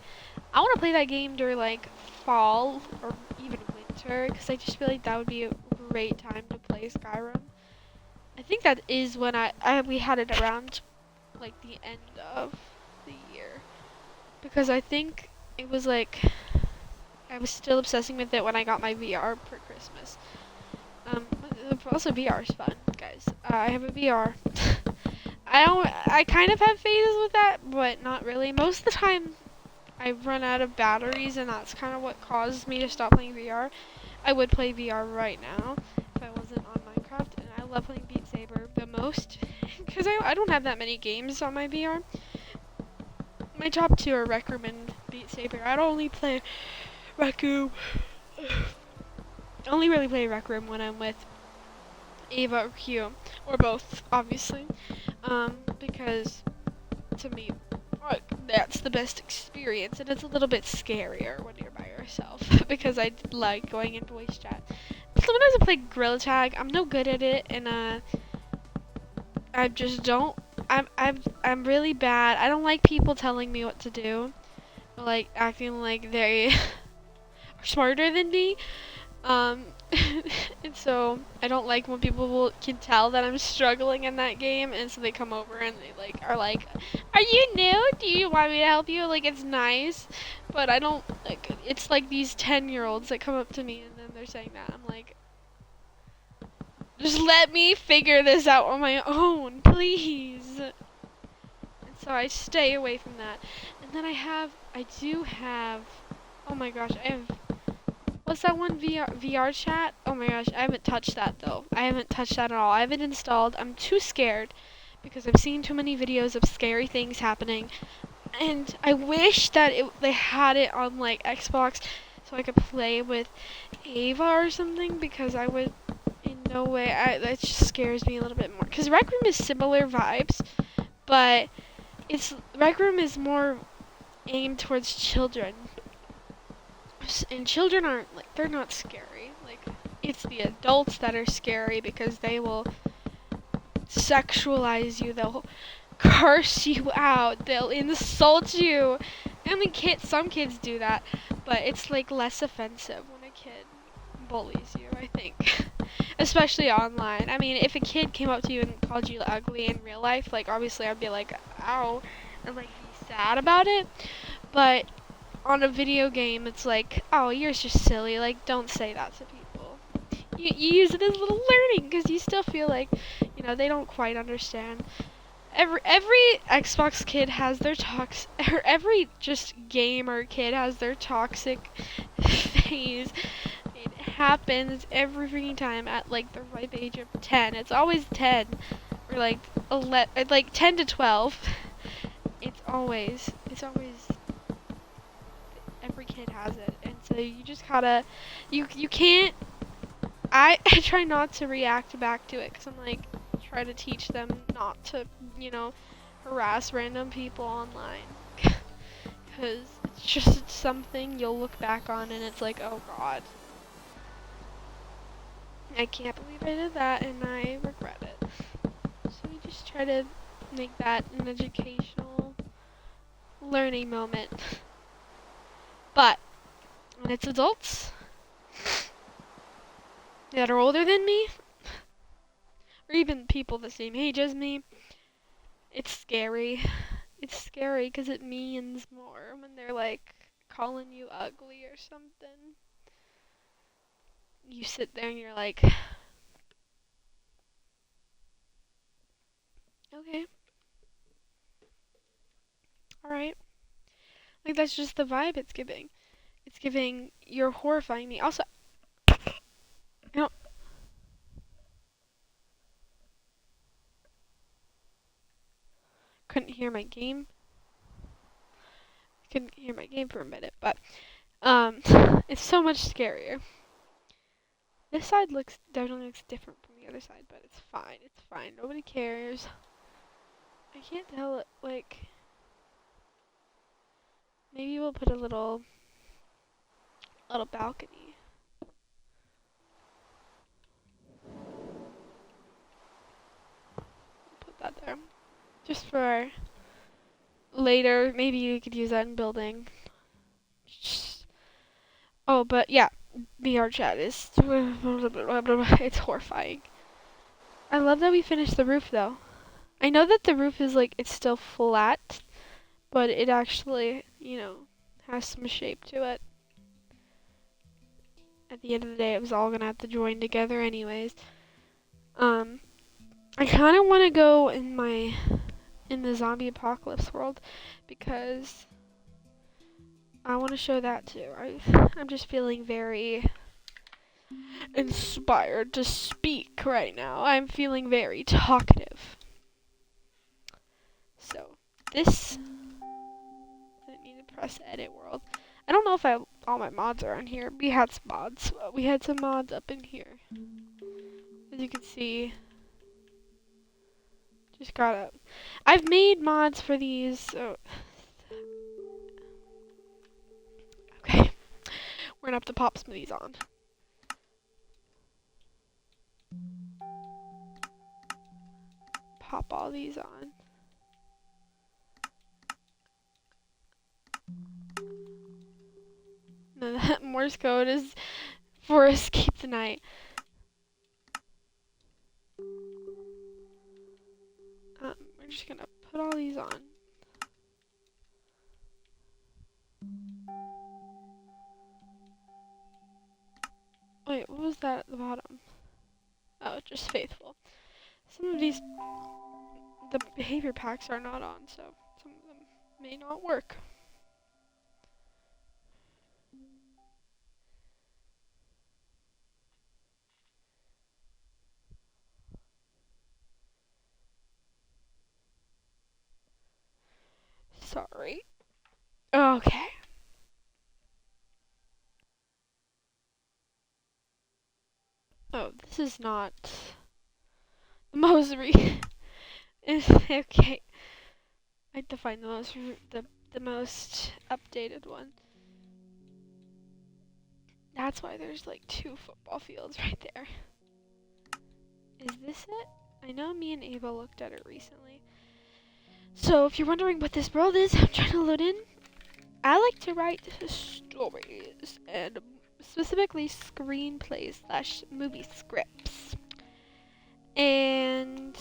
I want to play that game during like fall or even winter because I just feel like that would be a great time to play Skyrim. I think that is when we had it around like the end of the year because I think it was like I was still obsessing with it when I got my VR for Christmas. Also VR is fun, guys. I have a VR. I kind of have phases with that, but not really. Most of the time, I run out of batteries, and that's kind of what caused me to stop playing VR. I would play VR right now if I wasn't on Minecraft, and I love playing Beat Saber the most because I don't have that many games on my VR. My top two are Rec Room and Beat Saber. I'd only play Rec Room. I only really play Rec Room when I'm with Ava or Q, or both, obviously, because to me, like, that's the best experience, and it's a little bit scarier when you're by yourself because I like going in voice chat. Sometimes I play Gorilla Tag. I'm no good at it, and I just don't. I'm really bad. I don't like people telling me what to do, or like acting like they are smarter than me. And so I don't like when can tell that I'm struggling in that game, and so they come over and they are like, "Are you new? Do you want me to help you?" Like, it's nice, but I don't like. It's like these 10-year-olds that come up to me and then they're saying that. I'm like, just let me figure this out on my own, please. And so I stay away from that. And then I do have. Oh my gosh, I have. What's that one VR chat? Oh my gosh, I haven't touched that though. I haven't touched that at all. I have it installed. I'm too scared because I've seen too many videos of scary things happening, and I wish that they had it on like Xbox so I could play with Ava or something, because I would in no way. That just scares me a little bit more because Rec Room is similar vibes, but Rec Room is more aimed towards children. And children aren't, like, they're not scary. Like, it's the adults that are scary because they will sexualize you, they'll curse you out, they'll insult you. I mean, some kids do that, but it's, like, less offensive when a kid bullies you, I think. Especially online. I mean, if a kid came up to you and called you ugly in real life, like, obviously I'd be like, ow, and, like, be sad about it. But on a video game, it's like, oh, you're just silly. Like, don't say that to people. You use it as a little learning because you still feel like, they don't quite understand. Every Xbox kid has their or every just gamer kid has their toxic phase. It happens every freaking time at like the ripe age of 10. It's always 10 or like 10 to 12. It's always. Every kid has it, and so you just gotta, you can't, I try not to react back to it, because I'm like, try to teach them not to, harass random people online, because it's just something you'll look back on, and it's like, oh god, I can't believe I did that, and I regret it. So we just try to make that an educational learning moment. But when it's adults that are older than me, or even people the same age as me, it's scary. It's scary because it means more when they're like calling you ugly or something. You sit there and you're like, okay, alright. Like, that's just the vibe it's giving. It's giving, you're horrifying me. Also, couldn't hear my game. Couldn't hear my game for a minute, but it's so much scarier. This side definitely looks different from the other side, but it's fine. It's fine. Nobody cares. I can't tell it, like, maybe we'll put a little balcony. Put that there. Just for later. Maybe you could use that in building. Oh, but yeah. VR chat is it's horrifying. I love that we finished the roof though. I know that the roof is like, it's still flat, but it actually, has some shape to it. at the end of the day, it was all gonna have to join together anyways. I kind of want to go in the zombie apocalypse world because I want to show that too. I'm just feeling very inspired to speak right now. I'm feeling very talkative. So this, I need to press edit world. I don't know if all my mods are on here. We had some mods. We had some mods up in here. As you can see, just got up. I've made mods for these. So okay, we're gonna have to pop some of these on. Pop all these on. No, that Morse code is for escape tonight. We're just gonna put all these on. Wait, what was that at the bottom? Oh, just faithful. Some of these, the behavior packs are not on, so some of them may not work. Sorry. Okay. Oh, this is not the most okay. I have to find the most updated one. That's why there's like 2 football fields right there. Is this it? I know me and Ava looked at it recently. So if you're wondering what this world is, I'm trying to load in. I like to write stories and specifically screenplays / movie scripts. And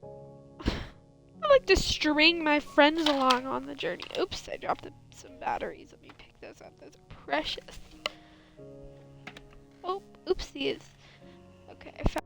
I like to string my friends along on the journey. Oops, I dropped some batteries. Let me pick those up. Those are precious. Oh, oopsies. Okay, I found.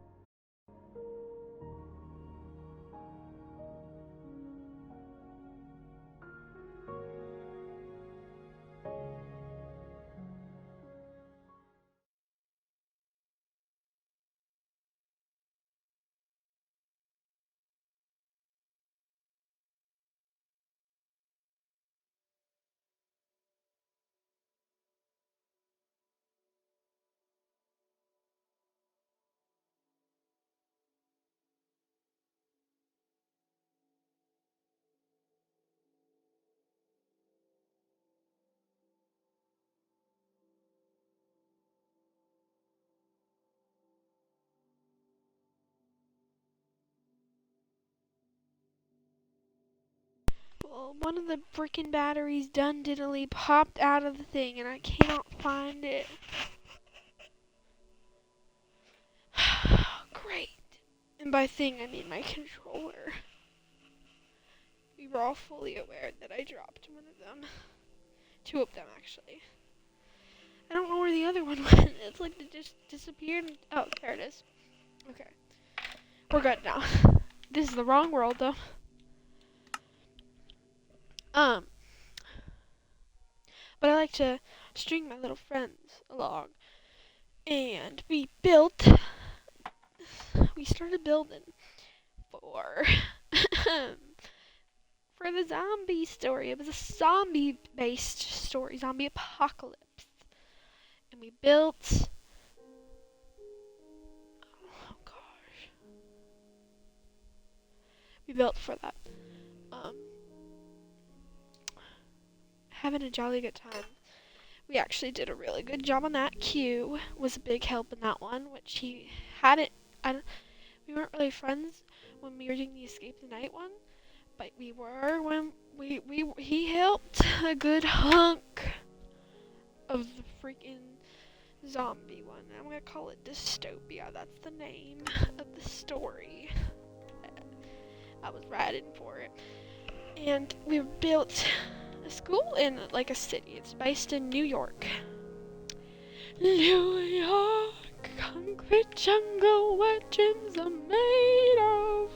Well, one of the freaking batteries done diddly popped out of the thing and I cannot find it. Great. And by thing, I mean my controller. We were all fully aware that I dropped one of them. 2 of them, actually. I don't know where the other one went. It's like it just disappeared. Oh, there it is. Okay. We're good now. This is the wrong world, though. But I like to string my little friends along. And we started building for for the zombie story. It was a zombie-based story, zombie apocalypse. And we built, oh gosh, we built for that. Having a jolly good time. We actually did a really good job on that. Q was a big help in that one, which he hadn't. We weren't really friends when we were doing the Escape the Night one, but we were when he helped a good hunk of the freaking zombie one. I'm gonna call it Dystopia. That's the name of the story. I was riding for it, and we built a school in like a city. It's based in New York, New York, concrete jungle where dreams are made of.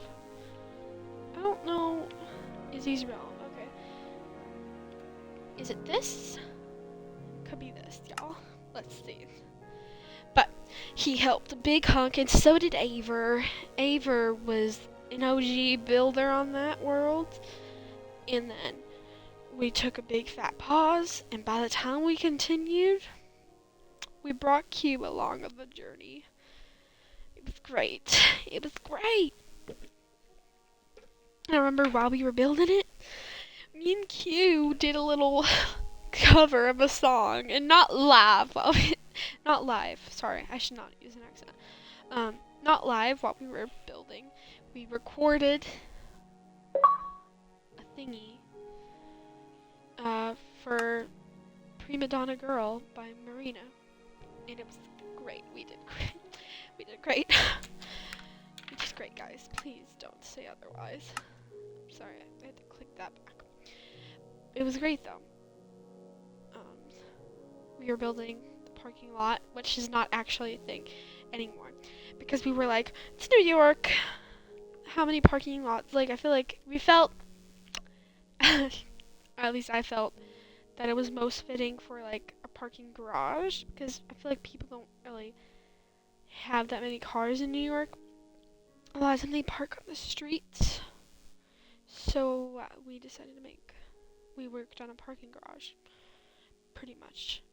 I don't know. Is these real? Okay. Is it this? Could be this, y'all. Let's see. But he helped a big hunk, and so did Aver. Aver was an OG builder on that world. And then we took a big fat pause, and by the time we continued, we brought Q along on the journey. It was great. It was great. I remember while we were building it, me and Q did a little cover of a song, and not live. Not live. Sorry, I should not use an accent. Not live while we were building. We recorded a thingy for Prima Donna Girl by Marina, and it was great. We did great. We did great. We did great, guys. Please don't say otherwise. I'm sorry, I had to click that back. It was great though. We were building the parking lot, which is not actually a thing anymore, because we were like, it's New York. How many parking lots? Like, I feel like we felt, or at least I felt, that it was most fitting for like a parking garage, because I feel like people don't really have that many cars in New York. A lot of them they park on the streets. So we worked on a parking garage, pretty much.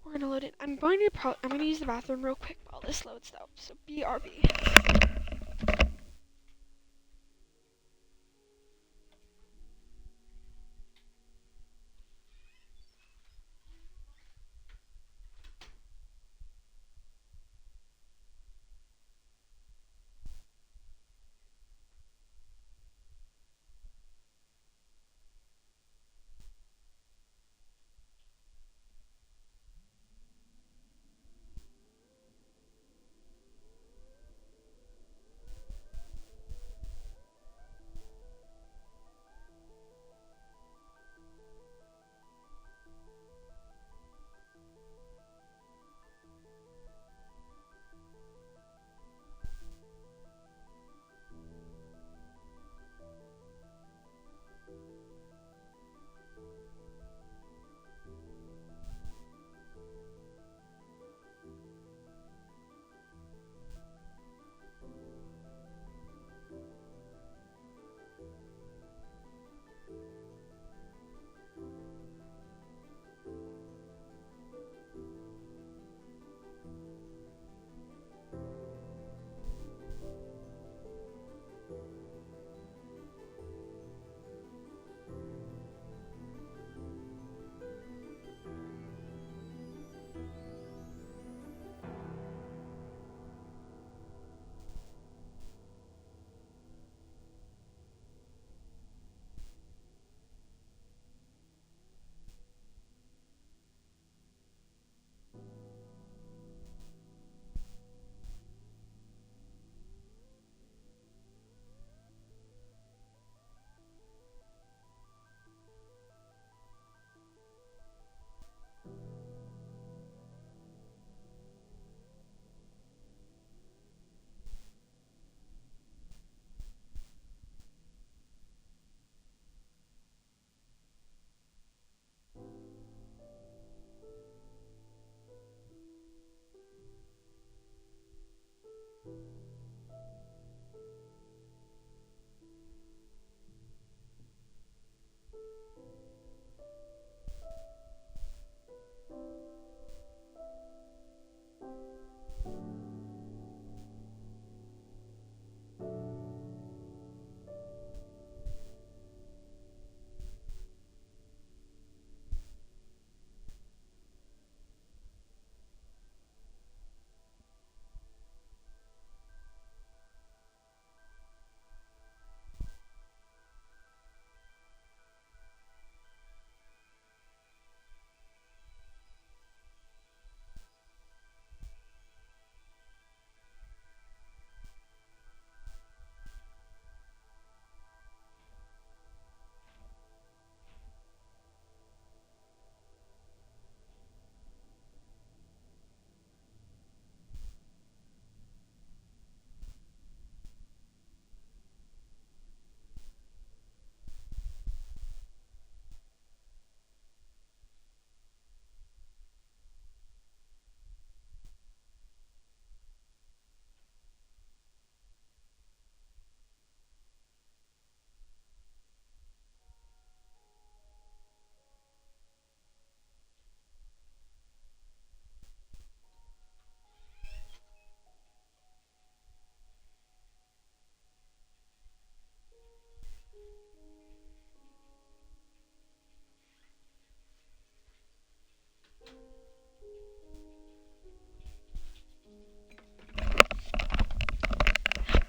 We're gonna load it. I'm gonna use the bathroom real quick while this loads though. So BRB.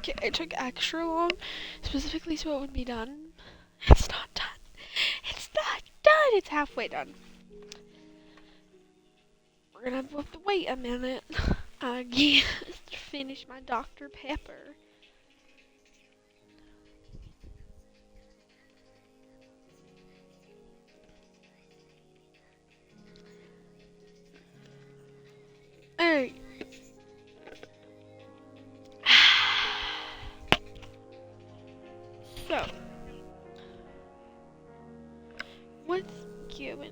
Okay, I took extra long, specifically so it would be done. It's not done. It's not done. It's halfway done. We're gonna have to wait a minute. I guess to finish my Dr. Pepper. Alright. So, what's going on?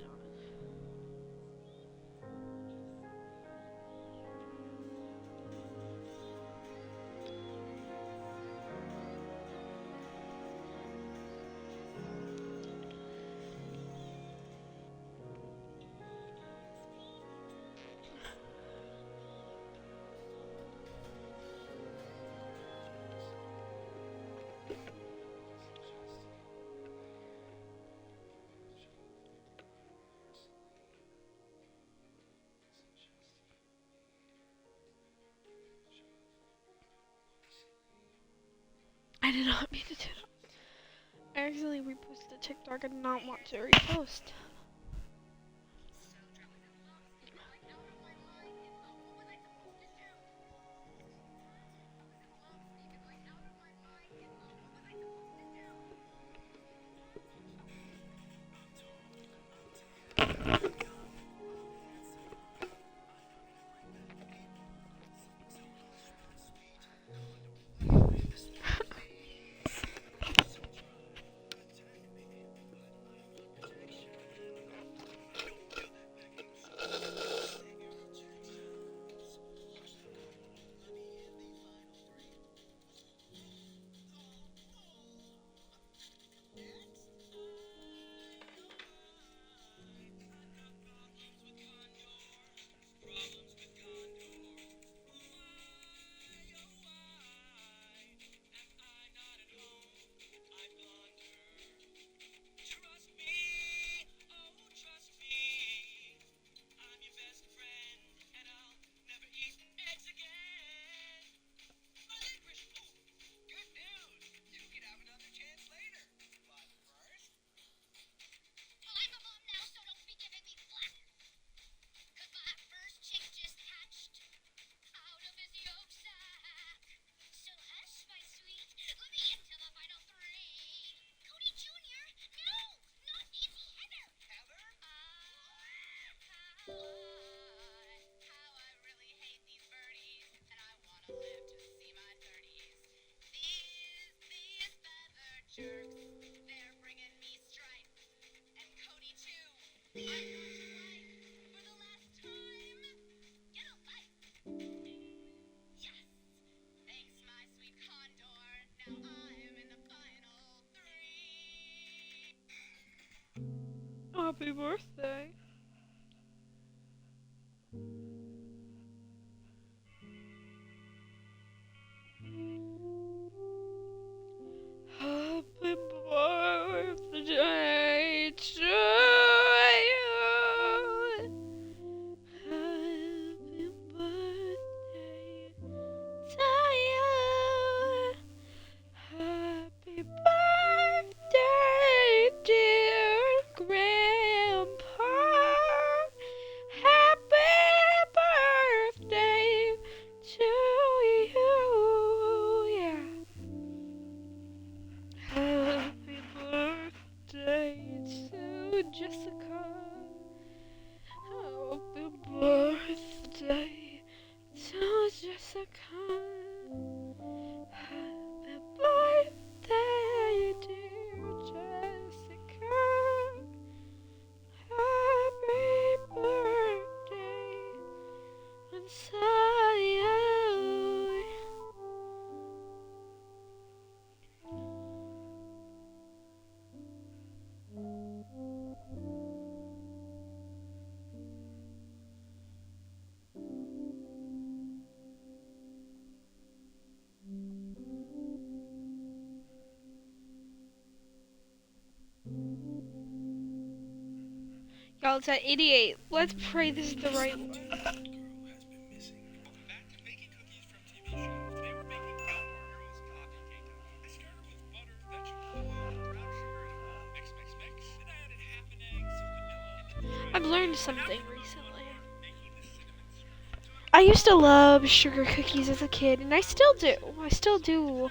I did not mean to do that. I accidentally reposted a TikTok I did not want to repost. Happy birthday. Happy birthday to you. Happy birthday to you. Happy birthday, dear Grandpa. Happy birthday to you. Yeah. Happy birthday to Jessica. Happy birthday to Jessica. Happy birthday, dear Jessica. Happy birthday and y'all, it's at 88. Let's pray this is the right one. I've learned something recently. I used to love sugar cookies as a kid, and I still do. I still do.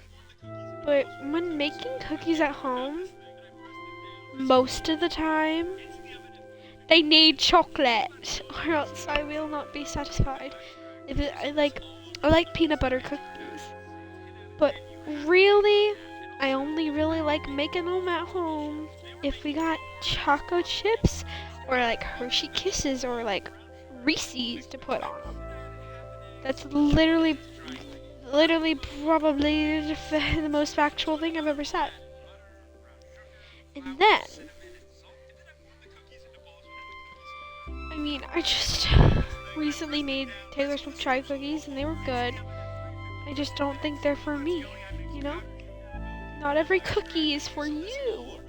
But when making cookies at home, most of the time, they need chocolate, or else I will not be satisfied. I like peanut butter cookies, but really, I only really like making them at home if we got choco chips, or like Hershey Kisses, or like Reese's to put on them. That's literally probably the most factual thing I've ever said. And then, I mean, I just recently made Taylor Swift chai cookies and they were good. I just don't think they're for me, you know? Not every cookie is for you.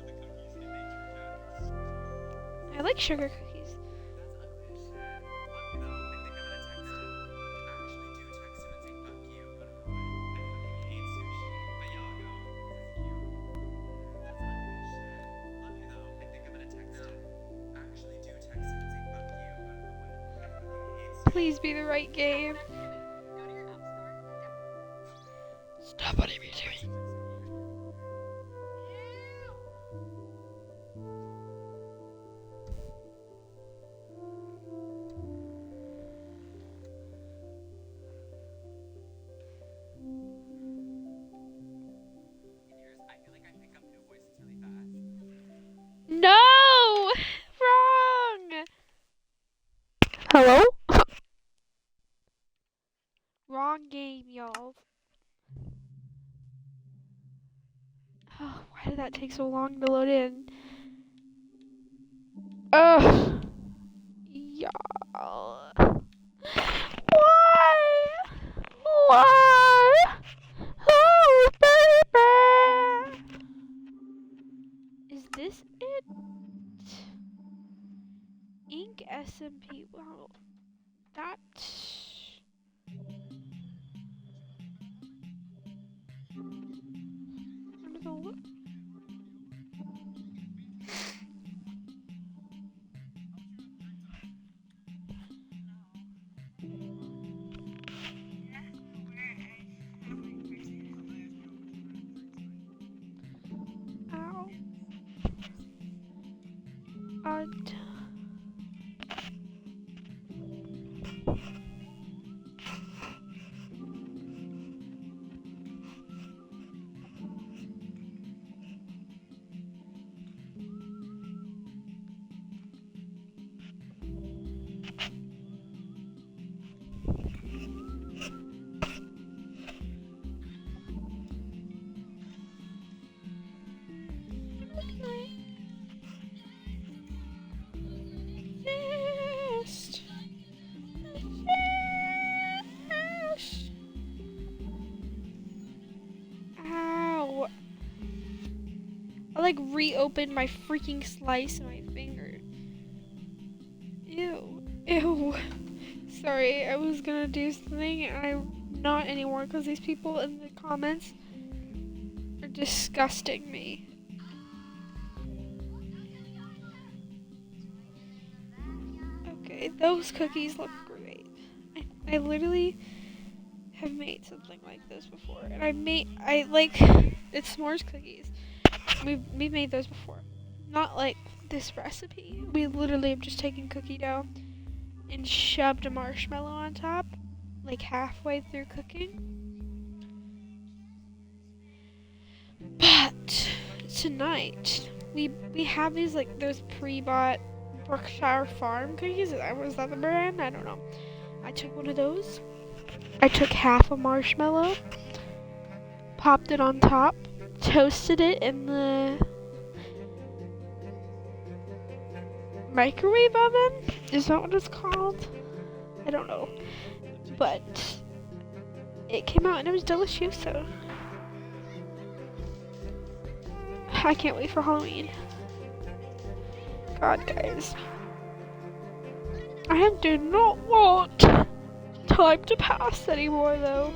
I like sugar cookies. Please be the right game. Stop whatever you're doing. No! Wrong! Hello? Wrong game, y'all. Oh, why did that take so long to load in? Ugh. Y'all. Why? Why? Oh, baby. Is this it? Ink SMP. Wow. That. I'm gonna look. Ow. Odd. Ow. I like reopened my freaking slice in my finger. Ew. Ew. Sorry, I was gonna do something and I'm not anymore because these people in the comments are disgusting me. Okay, those cookies look great. I literally have made something like this before, and it's s'mores cookies. We've made those before. Not like this recipe. We literally have just taken cookie dough and shoved a marshmallow on top, like halfway through cooking. But tonight we have these like those pre-bought Berkshire Farm cookies. Was that the brand? I don't know. I took one of those. I took half a marshmallow, popped it on top, toasted it in the microwave oven? Is that what it's called? I don't know. But it came out and it was delicious, so I can't wait for Halloween. God, guys. I do not want time to pass anymore, though.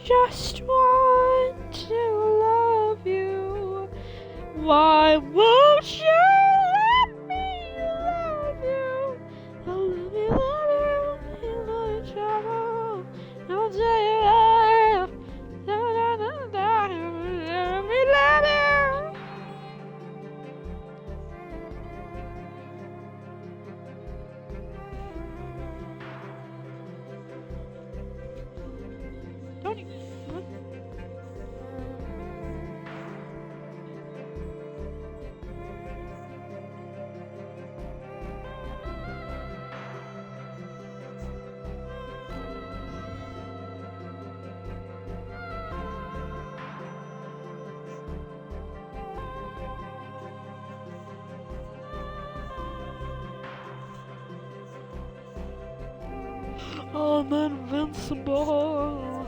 just want to love you. Why won't you let me love you? I'll let me love you in my trouble. I'll tell you love. Let me love you. Don't you? What? I'm invincible.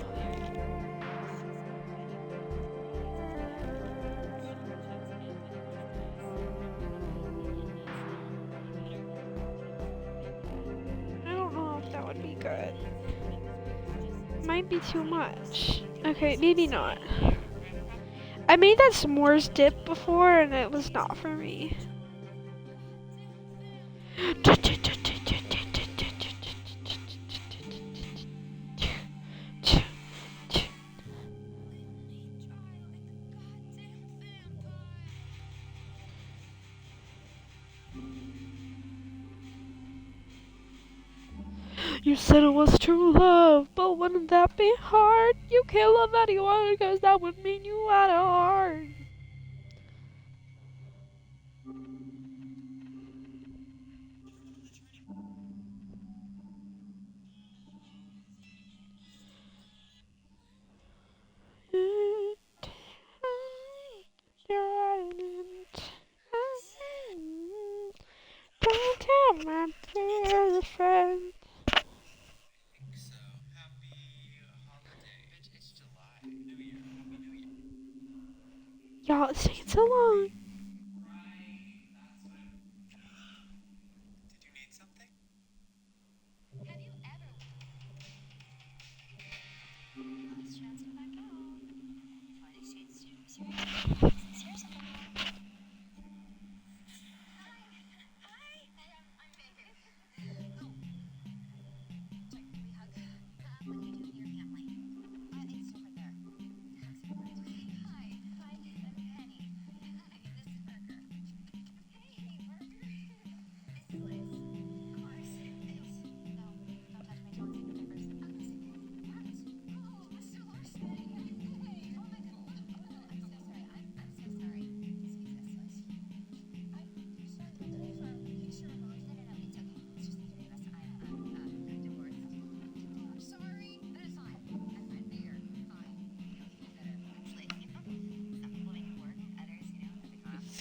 I don't know if that would be good. Might be too much. Okay, maybe not. I made that s'mores dip before and it was not for me. You said it was true love, but wouldn't that be hard? You can't love anyone because that would mean you had a heart. Don't tell my dear friend. Y'all, it's taking so long.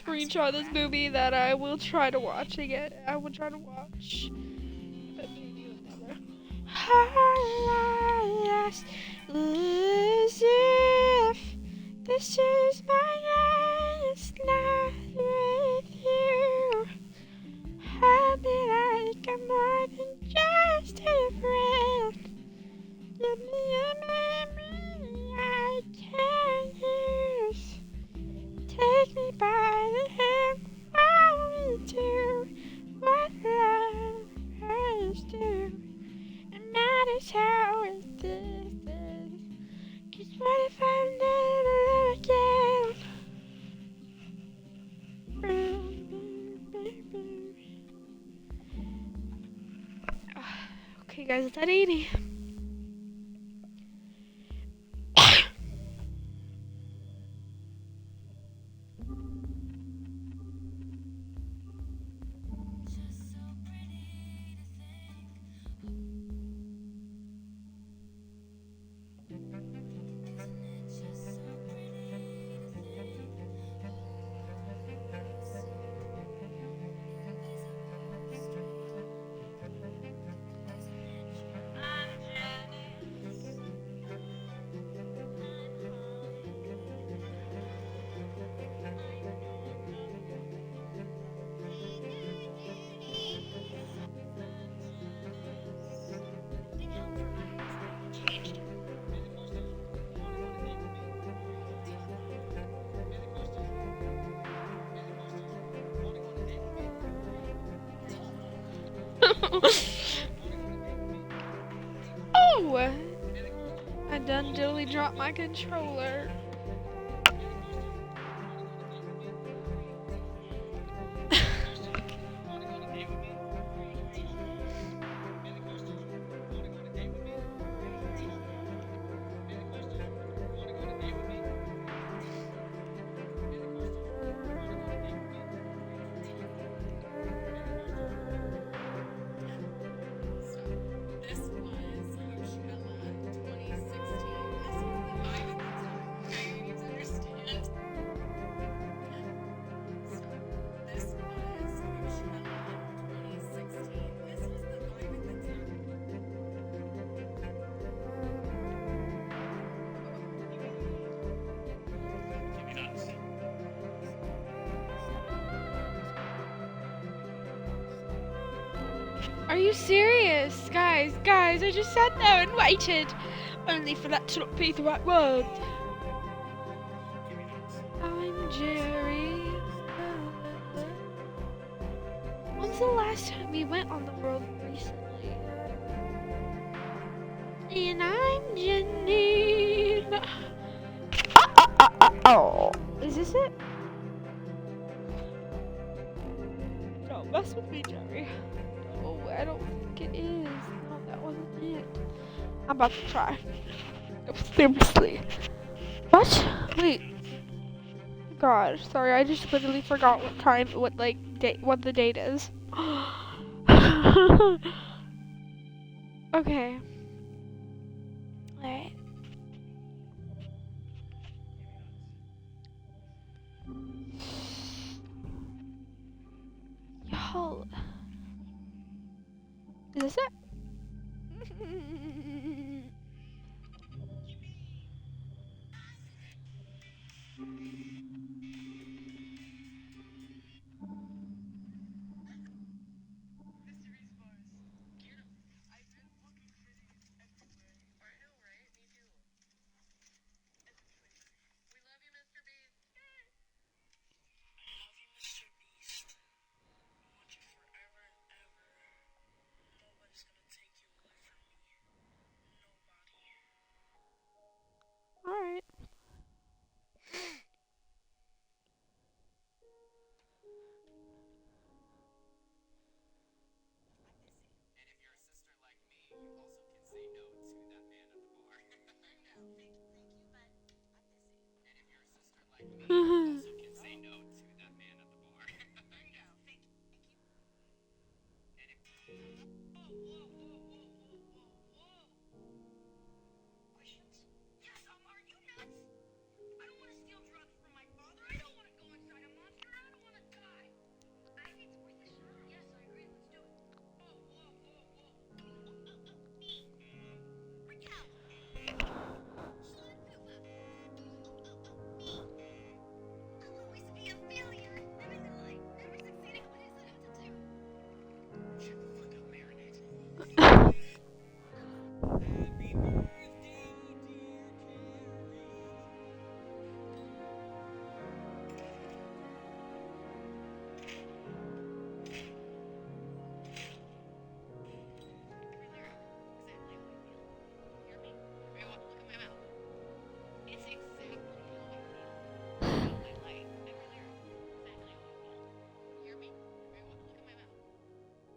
Screenshot this movie that I will try to watch again. I will try to watch. But maybe never. Last, as if this is my last night with you. Hold me like I'm more than just a friend. Let me a memory I can't use. Take me by the hand, follow me to what lovers do. And matters how it is. 'Cause what if I never love again? Okay, guys, it's at 80. Oh! I done diddly dropped my controller. Are you serious? Guys, I just sat there and waited. Only for that to not be the right word. I'm Jerry. When's the last time we went on the world recently? And I'm Janine. Oh. Is this it? Don't mess with me, Jerry. Oh, I don't think it is. No, that wasn't it. I'm about to try. Seriously. What? Wait. God, sorry, I just literally forgot what time, what the date is. Okay. Alright. Yo. Is this it? Alright.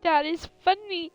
That is funny.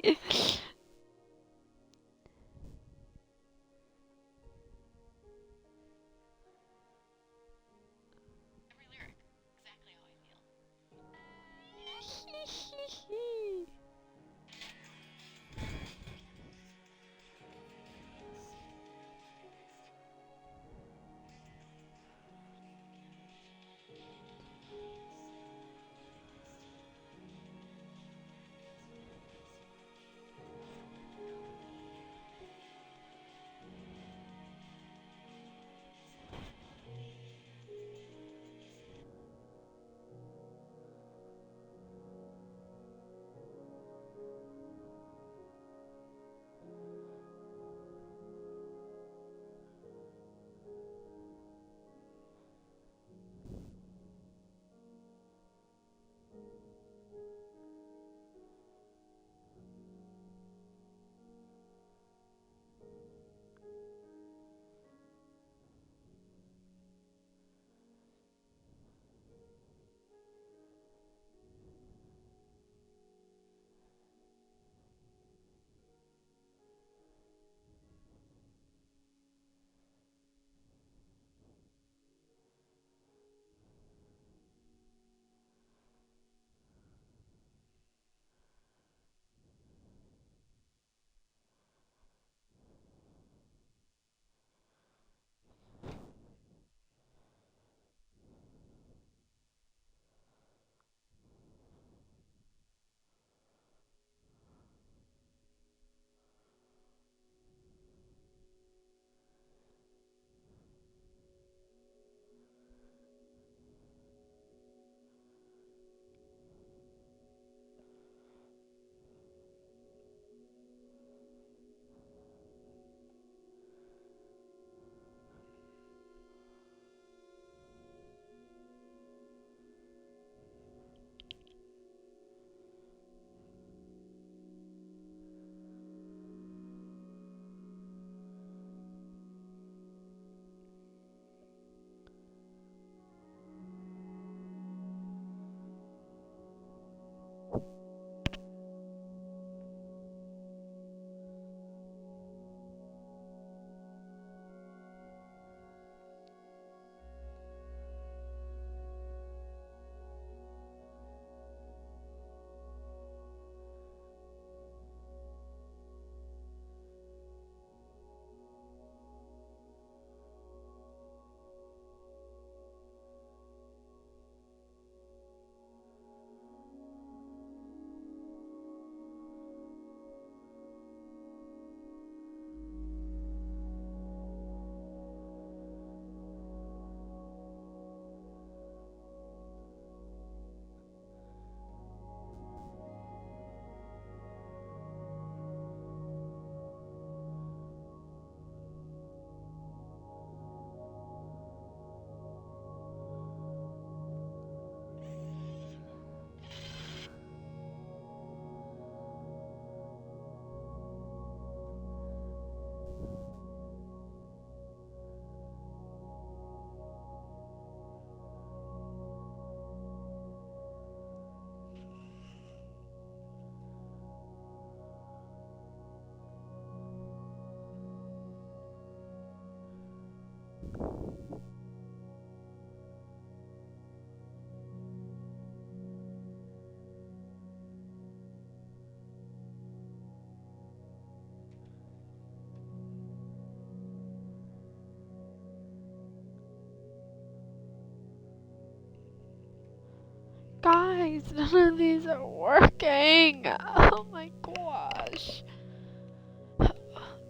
guys, none of these are working. Oh my gosh.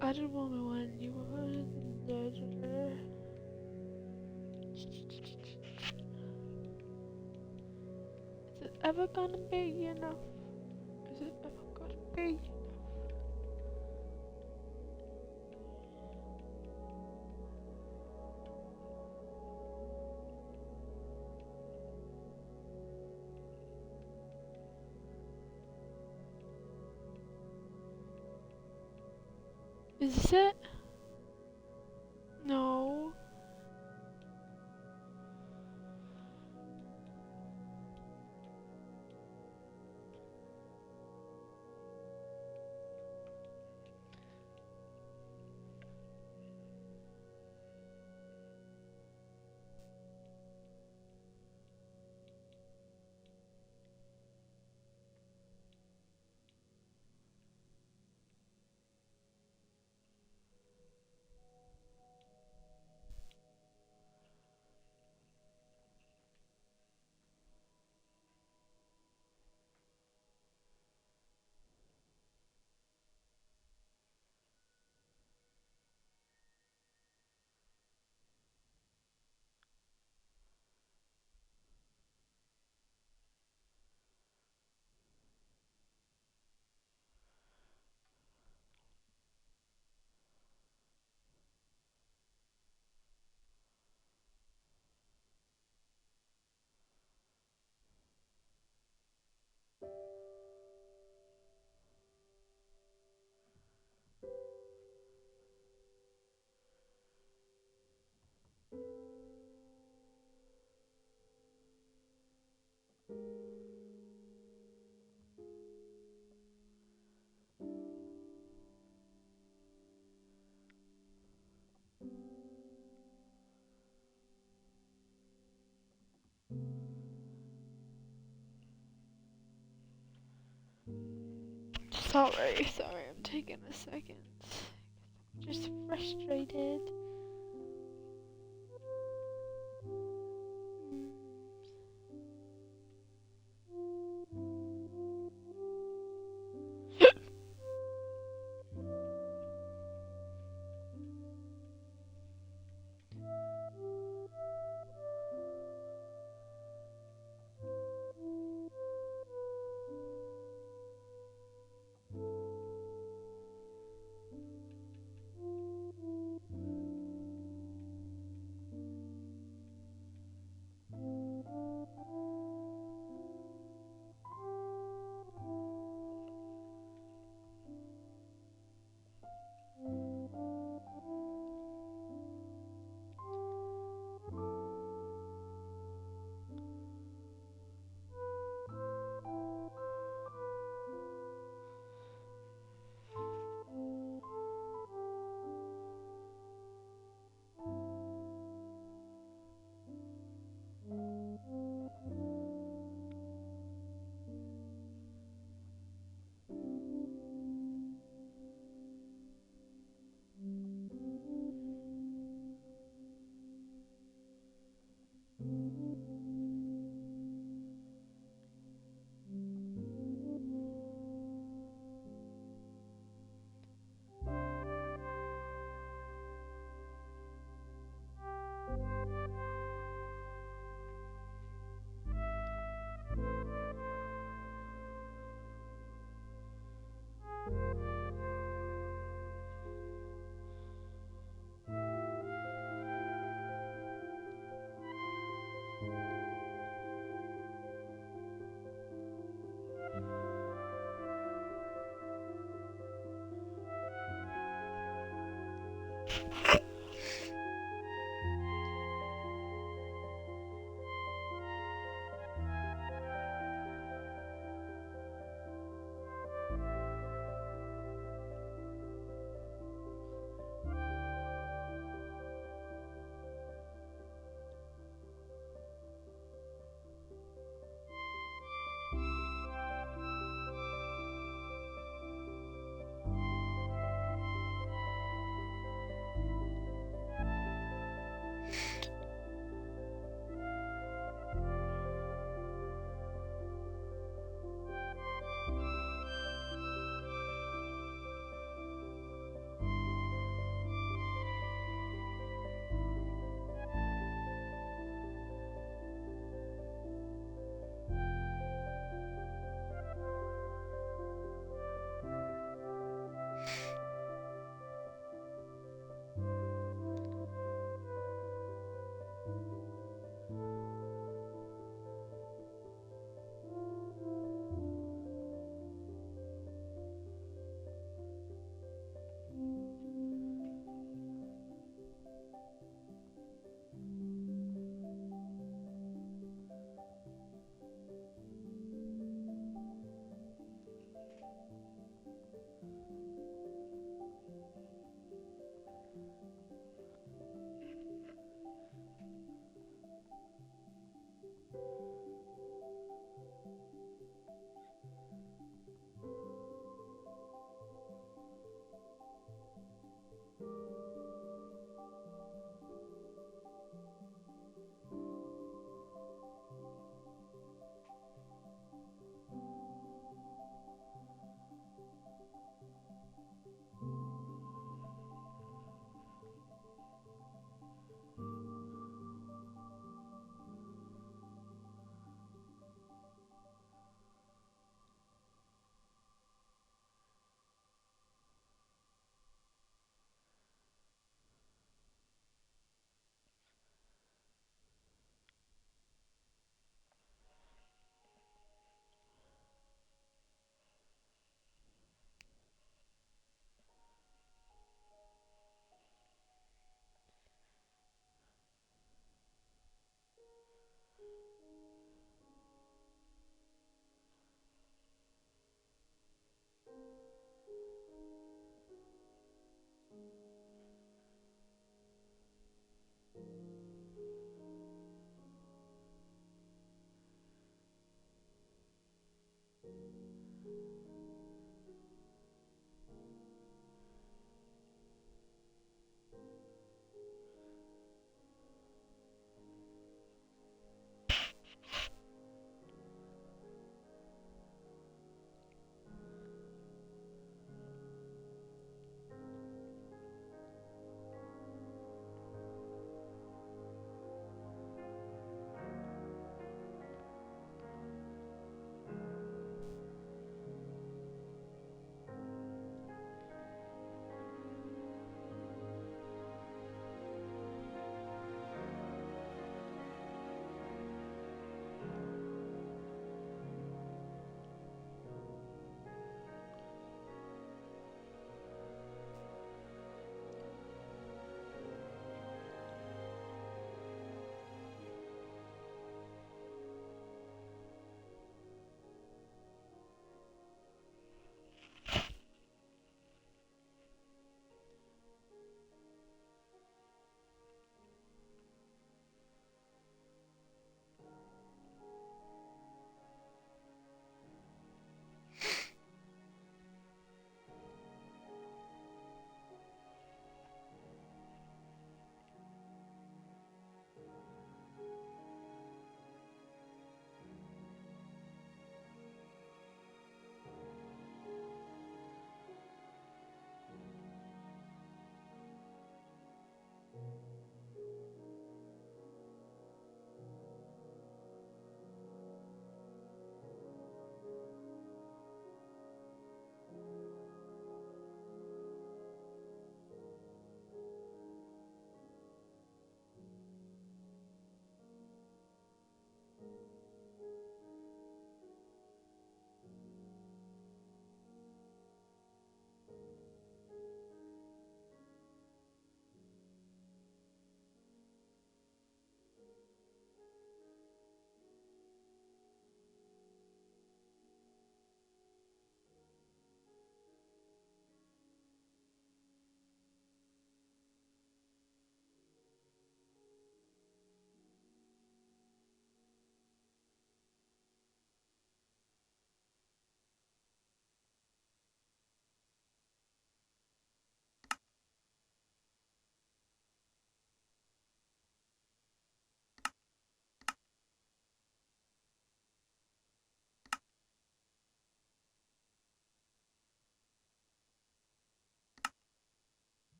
I didn't want my one. You want Is it ever gonna be enough? Is it ever gonna be? Is this it? No. Sorry, I'm taking a second. Just frustrated.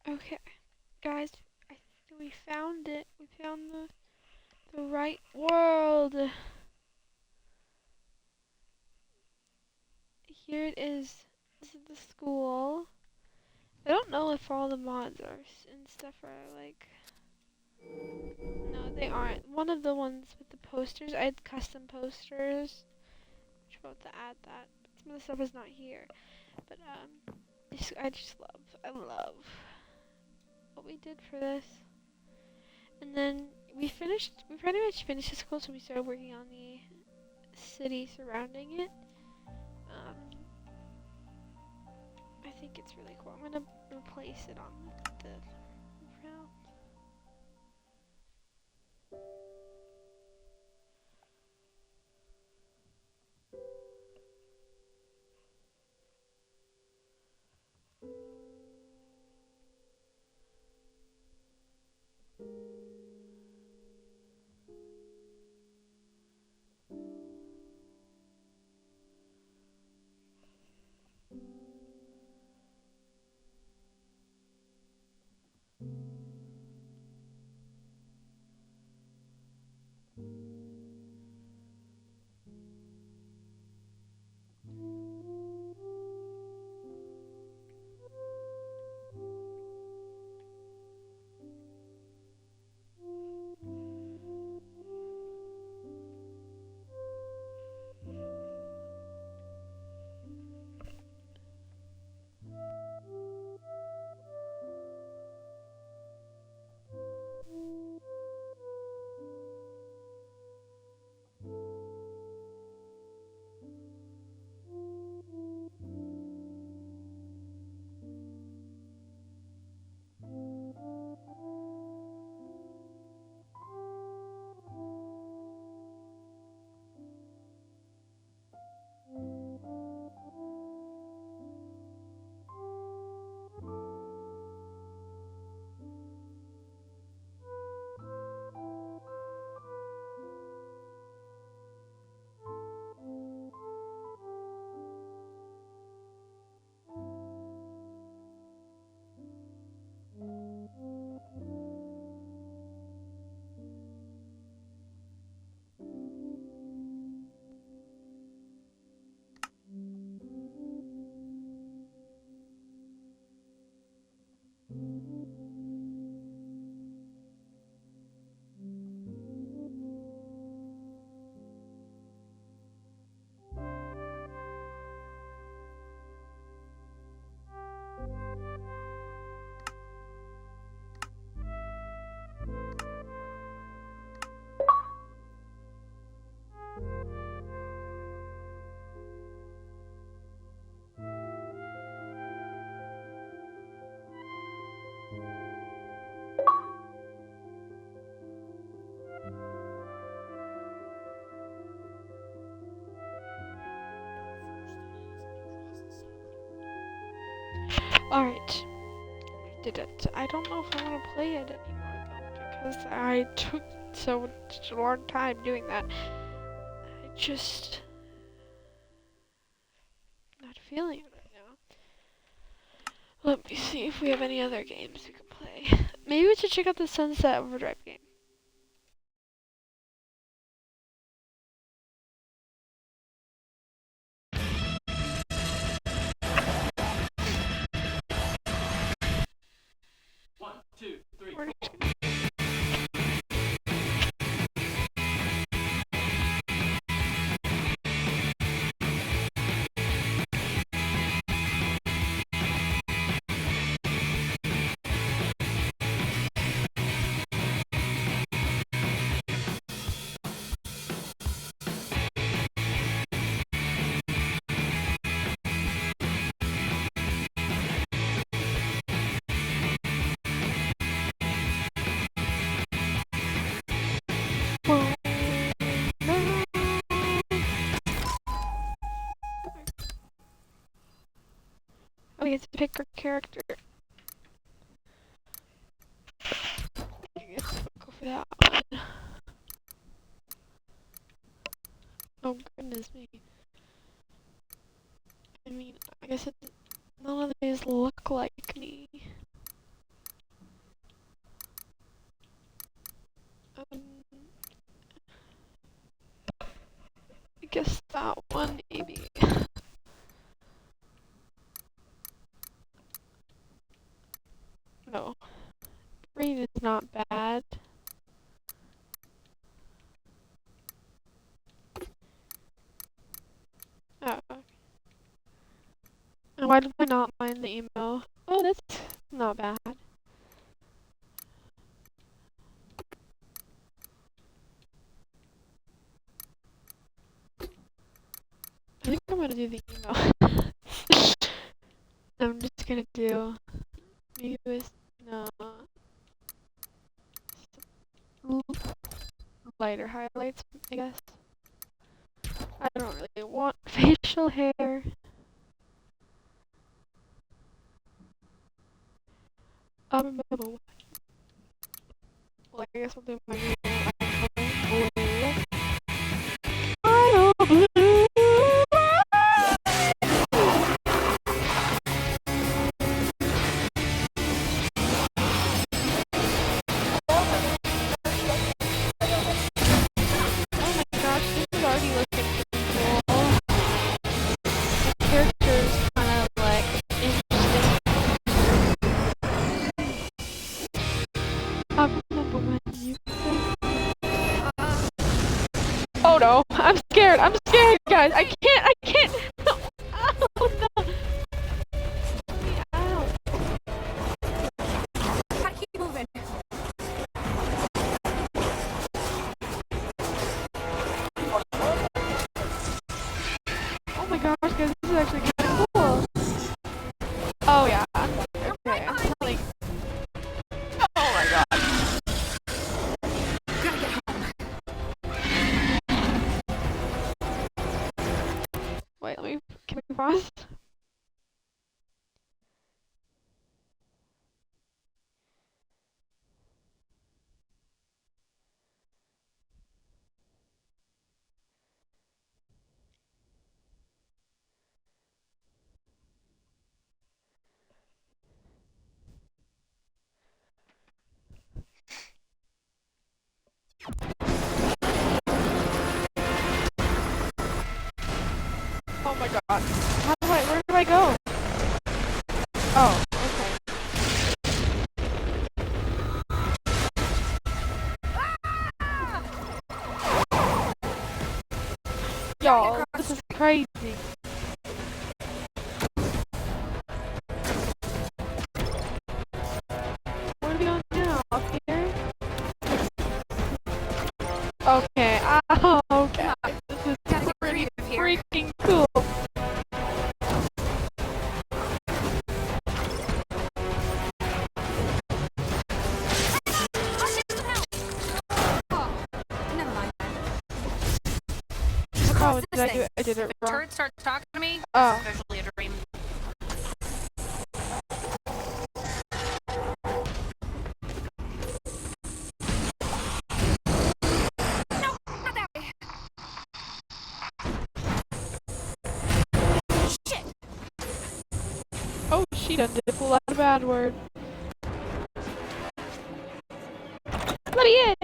Okay, guys, I think we found it. We found the right world. Here it is. This is the school. I don't know if all the mods are and stuff are like. No, they aren't. One of the ones with the posters, I had custom posters. I'm about to add that. But some of the stuff is not here. But I love what we did for this. And then we pretty much finished the school, so we started working on the city surrounding it. Um, I think it's really cool. I'm gonna replace it on the ground. Alright, we did it. I don't know if I want to play it anymore though, because I took so such a long time doing that. I just not feeling it right now. Let me see if we have any other games we can play. Maybe we should check out the Sunset Overdrive game. One, two, three. We're oh, we get to pick our character. I guess we'll go for that one. Oh goodness me. I mean, I guess none of these look like me. Oh, green is not bad. Oh, okay. And why did I not find the email? Oh, that's not bad. I think I'm gonna do the email. I'm just gonna do maybe with no lighter highlights, I guess. I don't really want facial hair. Well, I guess I'll do my usual blue. I don't blue. Oh my gosh, this is already looking pretty cool. The character's kind of like interesting. I remember when you oh no, I'm scared, guys. I can't. No. Oh no. Ow. Gotta keep moving. Oh my gosh, guys, this is actually kind of cool. Oh yeah. Okay, I'm telling. Oh my god. Gotta get home. Wait, can we pause? Oh my god. Where do I go? Oh, okay. Y'all, this is crazy. Where do we go now? Up here? Okay, okay. This is pretty freaking cool. Never mind. Oh, I did it wrong. Turret starts talking to me. Oh. It's actually a dream. No, not that way. Shit. Oh, she done did pull out a bad word. Let me in!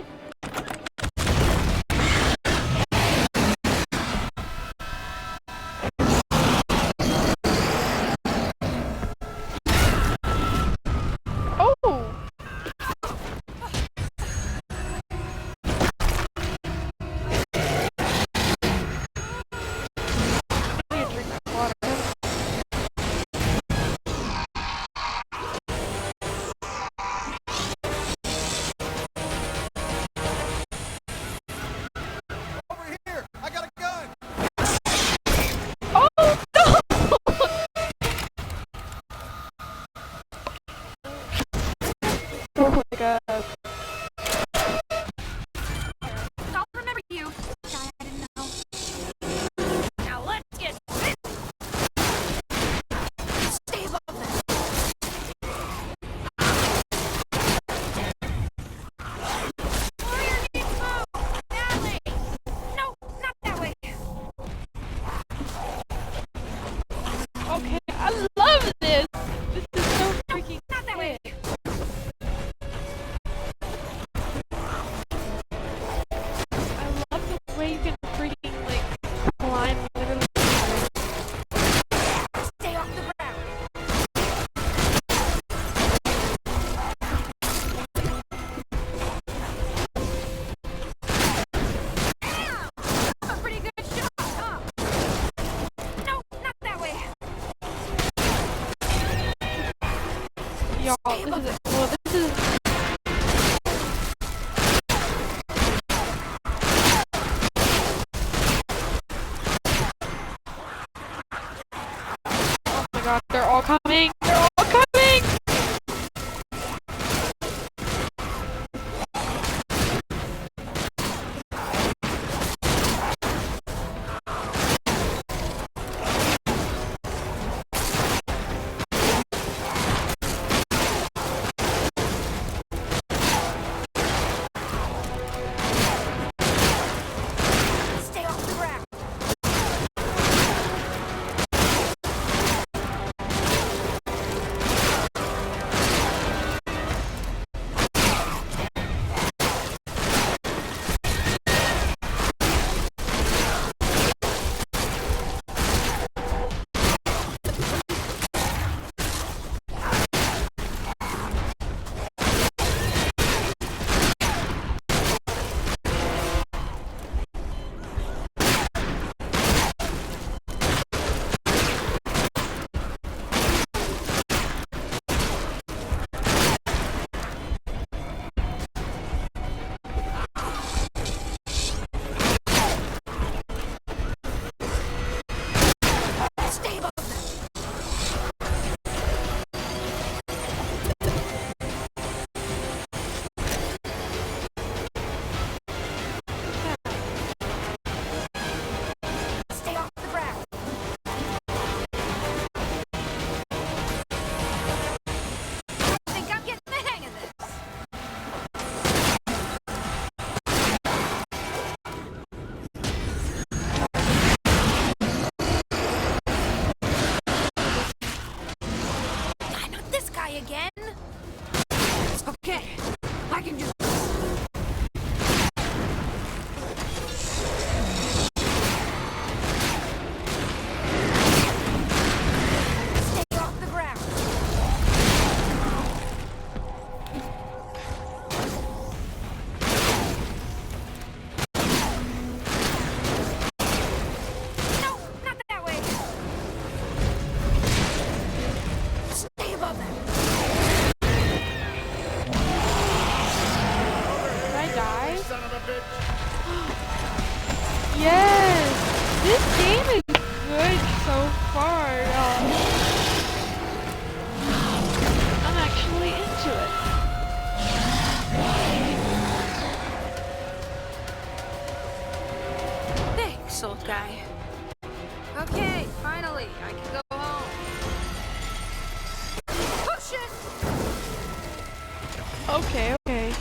Oh! I need to drink that water. Y'all, this is well, this is. Oh my god, they're all coming! They're all coming! Stay off the ground. Stay above them. Stay off the ground. I think I'm getting the hang of this. Ah, not this guy again. Okay, I can do this. Stay off the ground. No, not that way. Stay above them. Did I die? Son of a bitch. Yes! This game is good so far. I'm actually into it. Thanks, old guy. Okay, finally, I can go home. Push it! Okay, okay.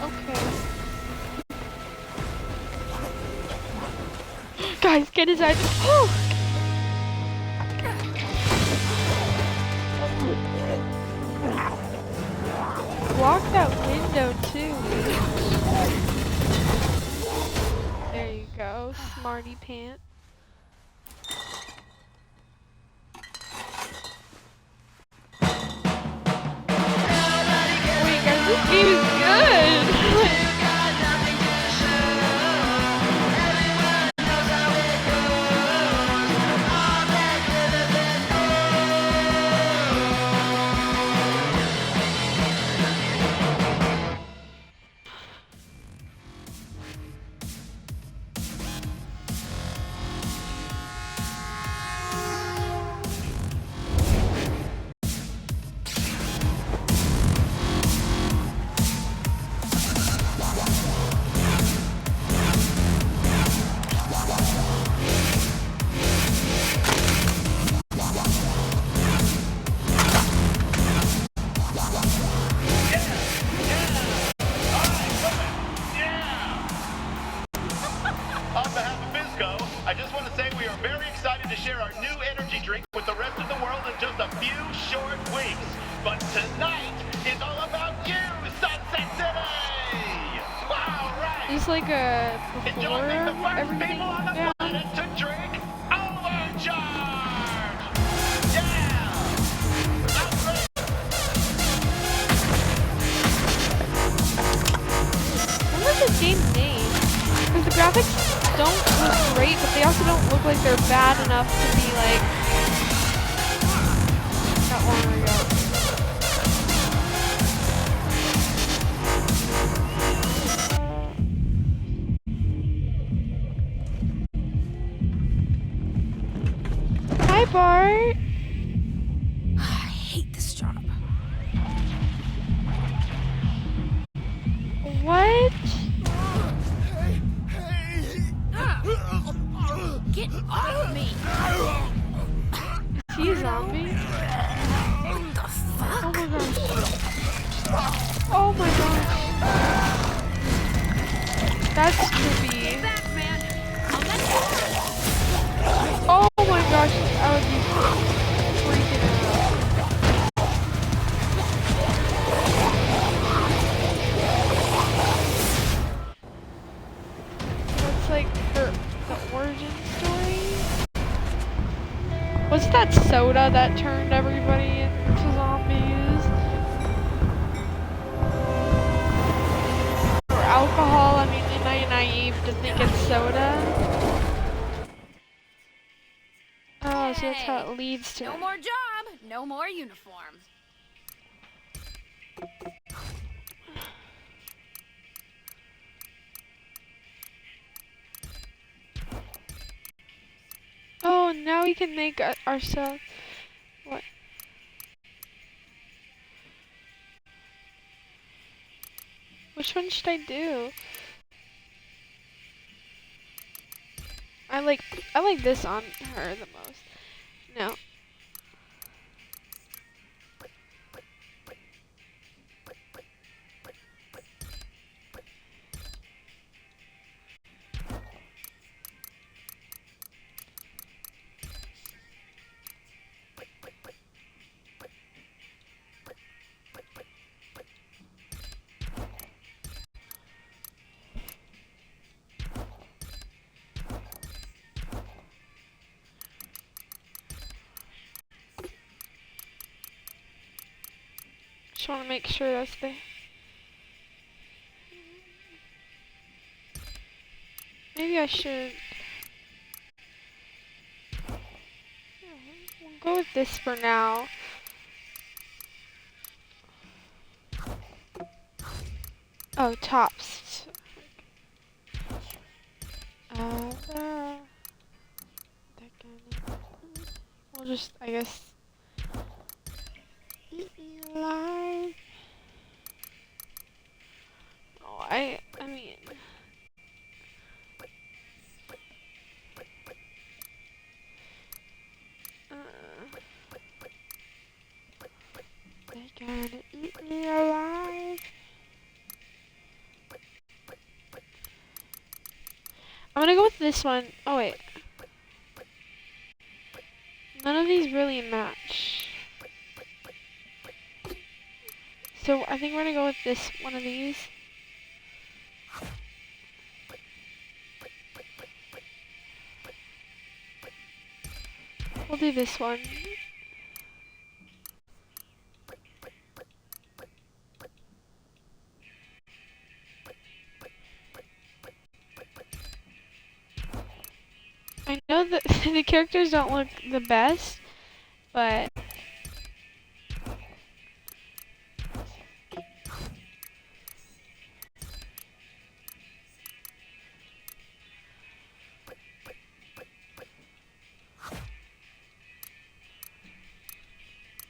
Okay. Guys, get inside. Oh! Block that window too. There you go, smarty pants. Wait, guys, this game is good. On behalf of Bisco, I just want to say we are very excited to share our new energy drink with the rest of the world in just a few short weeks. But tonight is all about you, Sunset City! All right! Just like Enjoy before being the first everything. people on the Yeah. planet to drink Overcharge! Yeah! When was this game made? Because the graphics don't look great, but they also don't look look like they're bad enough to be like that long ago. Hi, Bart. I hate this job. What? Get off me! Is he a zombie? What the fuck? Oh my gosh. Oh my gosh. That's trippy. Back, man! I'll let you. Oh my gosh, I would be freaking out. That's like the origin story. Was it that soda that turned everybody into zombies? Or alcohol? I mean, am I naive to think it's soda? Oh, so that's how it leads to No it. more job, no more uniform. Oh, now we can make ourselves. What? Which one should I do? I like this on her the most. No. Just want to make sure that's the. Maybe I should. We'll go with this for now. Oh, tops. We'll just, I guess. Eat me alive. Oh, I mean. They gotta eat me alive. I'm gonna go with this one. Oh wait. None of these really match. So I think we're gonna go with this one of these. We'll do this one. I know that the characters don't look the best, but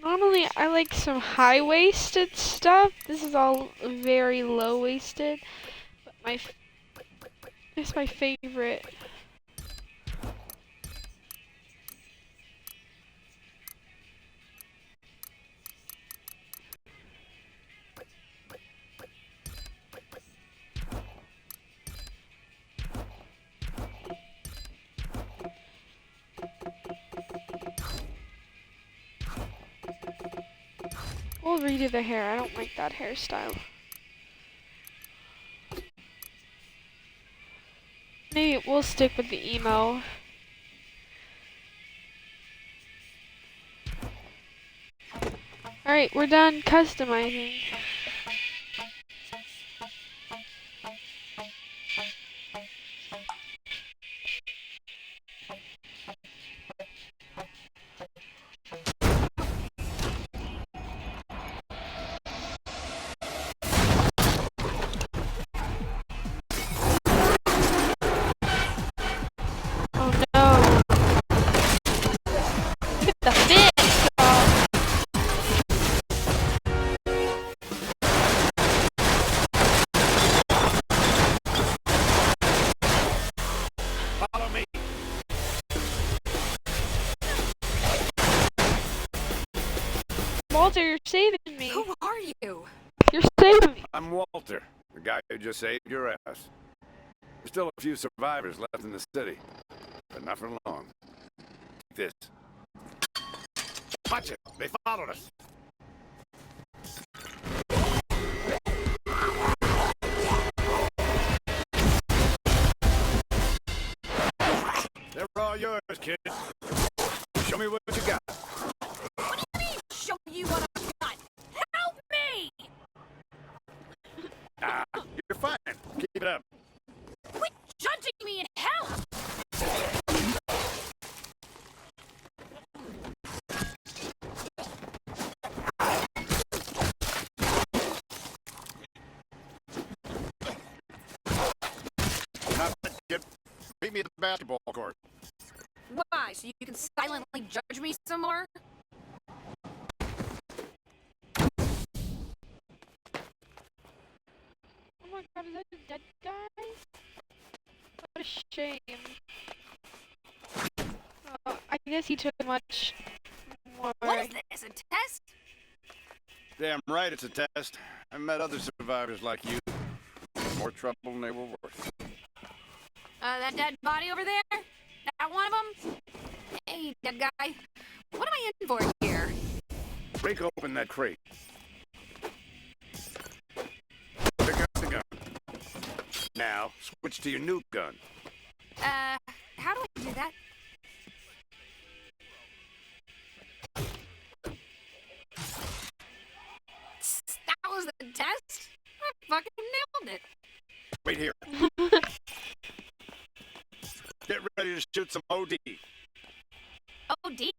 normally I like some high-waisted stuff. This is all very low-waisted, but it's my favorite. We'll redo the hair. I don't like that hairstyle. Maybe we'll stick with the emo. Alright, we're done customizing. Walter, you're saving me. Who are you? You're saving me. I'm Walter, the guy who just saved your ass. There's still a few survivors left in the city, but not for long. Take this. Watch it! They followed us! They're all yours, kid. Show me what you got. What do you mean, show you what I've got? Help me! Ah, you're fine. Keep it up. Quit judging me and help! Not that, kid. Meet me at the basketball court. Why, so you can silently judge me some more? Oh my god, is that a dead guy? What a shame. I guess he took much more. What is this, a test? Damn right it's a test. I've met other survivors like you. More trouble than they were worth. That dead body over there? That one of them? Hey, dead guy. What am I in for here? Break open that crate. Pick up the gun. Now, switch to your new gun. How do I do that? That was the test? I fucking nailed it. Wait here. Get ready to shoot some OD. OD?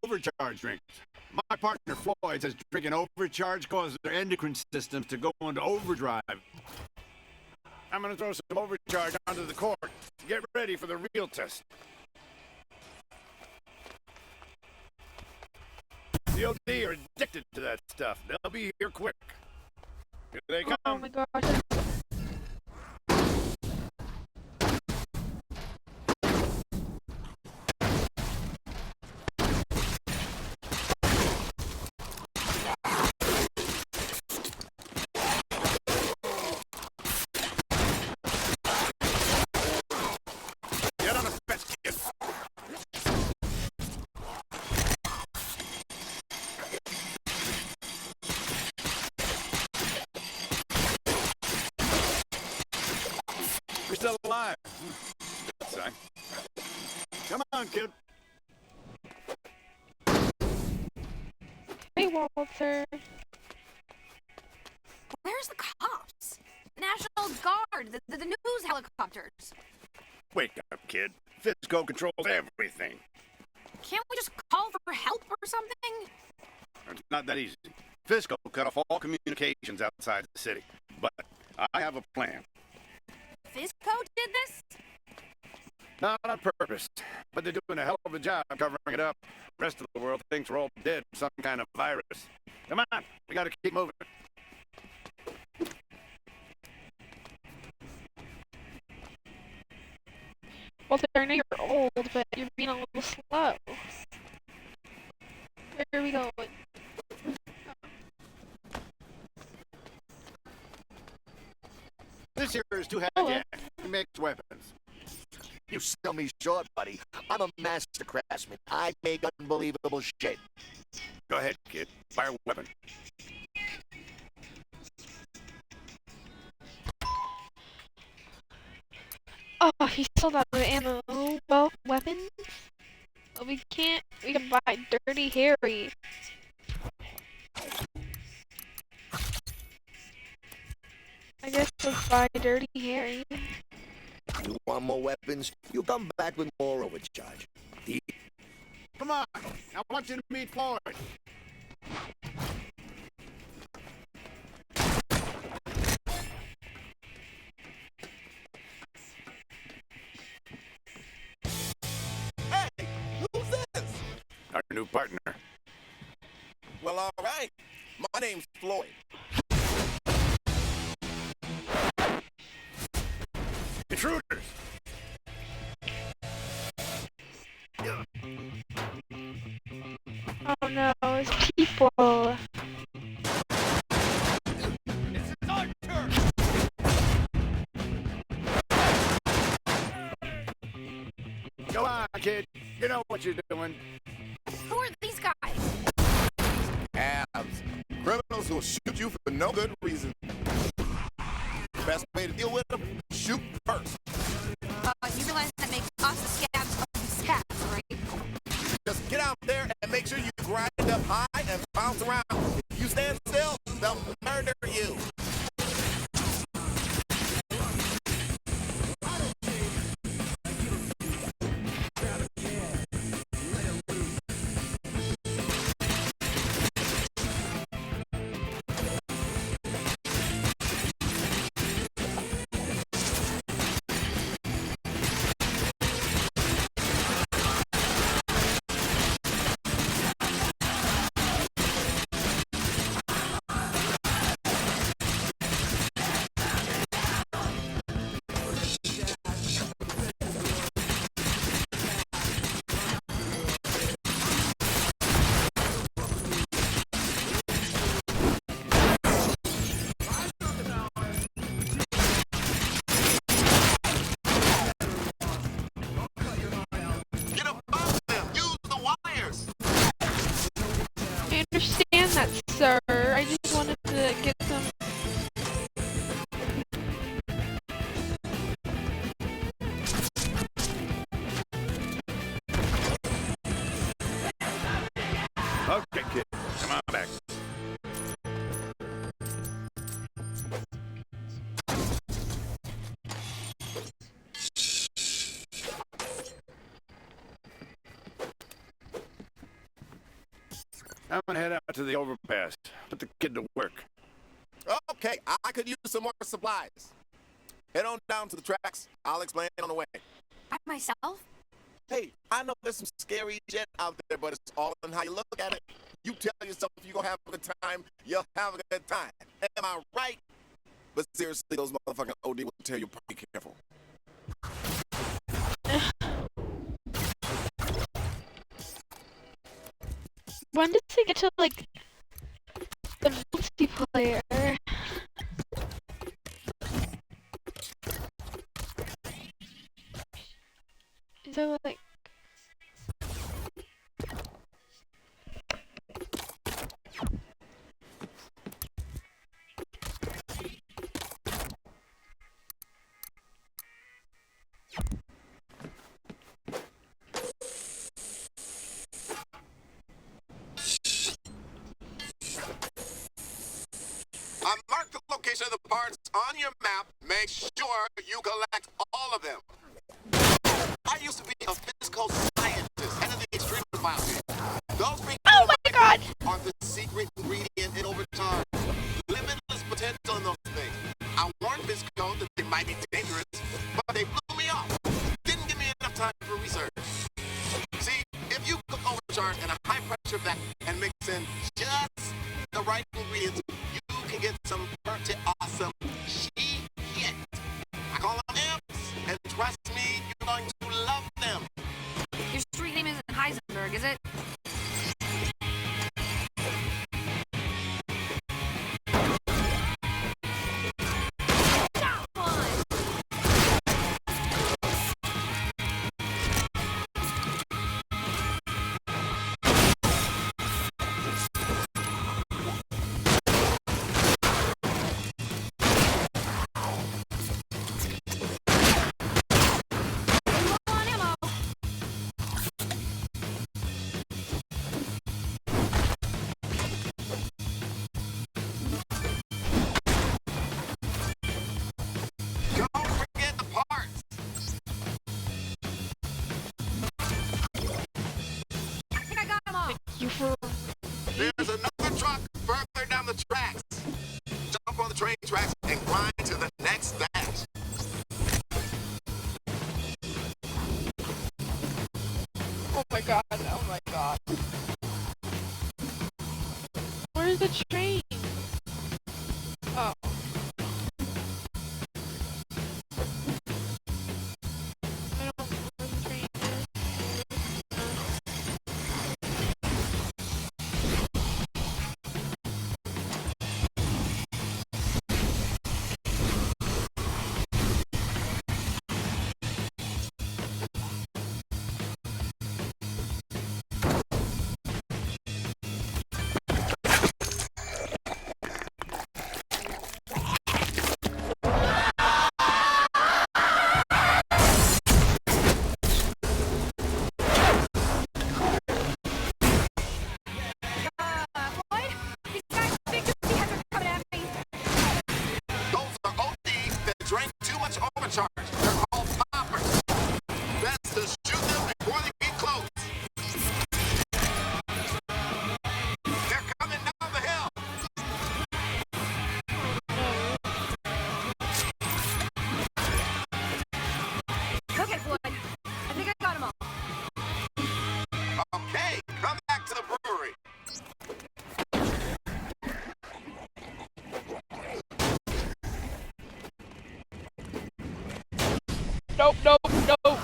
Overcharge drinks. My partner Floyd says drinking overcharge causes their endocrine systems to go into overdrive. I'm gonna throw some overcharge onto the court. Get ready for the real test. The OD are addicted to that stuff. They'll be here quick. Here they come. Oh my god. Get on the fence, kid. You're still alive. Son. Come on, kid. Hey, Walter. Where's the cops? The National Guard, the news helicopters. Wake up, kid. Fisco controls everything. Can't we just call for help or something? It's not that easy. Fisco cut off all communications outside the city. But I have a plan. Fisco did this? Not on purpose, but they're doing a hell of a job covering it up. The rest of the world thinks we're all dead from some kind of virus. Come on, we gotta keep moving. Walter, I know you're old, but you're being a little slow. Where are we going? This here is Two-Hat Hello. Jack. He makes weapons. You sell me short, buddy. I'm a master craftsman. I make unbelievable shit. Go ahead, kid. Fire a weapon. Oh, he's sold out of ammo. Well, weapons? Well, we can buy Dirty Harry. I guess let's buy Dirty Harry. You want more weapons? You come back with more overcharge. Deal? Come on, I want you to meet Floyd. Hey, who's this? Our new partner. Well, all right. My name's Floyd. Intruders! Oh no, his Go on, kid. You know what you're doing. Who are these guys? Abs. Criminals who'll shoot you for no good reason. Best way to deal with them, shoot first. You realize that makes us the scabs of the scabs, right? Just get out there and make sure you grind up high and bounce around. If you stand still, they'll murder you. Get above them. Use the wires. I understand that, sir. I just wanted to get some. Okay, kid. Come on back. I'm gonna head out to the overpass. Put the kid to work. Okay, I could use some more supplies. Head on down to the tracks. I'll explain on the way. By myself? Hey, I know there's some scary shit out there, but it's all in how you look at it. You tell yourself you're gonna have a good time, you'll have a good time. Am I right? But seriously, those motherfucking OD will tell you be careful. When does it get to like the multiplayer? Is there like I marked the location of the parts on your map. Make sure you collect all of them. I used to be a physical scientist, head of the extreme biology. Those people Oh my god! are the secret ingredient in overcharge. Limitless potential in those things. I warned Bisco that they might be dangerous, but they blew me off. Didn't give me enough time for research. See, if you cook overcharge in a high pressure vat and mix in just the right ingredients, you can get some pretty awesome shit. I call them imps, and trust me, you're going to love them. Your street name isn't Heisenberg, is it? On ammo. Don't forget the parts. I think I got them all. You for There's another truck further down the tracks. Jump on the train tracks and grind to the next batch. oh my god! Oh my god! Where's the train? Oh. I don't know where the train is. overcharged. They're all poppers. Best to shoot them before they get close. They're coming down the hill. Okay, Floyd. I think I got them all. Okay, come back to the brewery. Nope, nope, nope.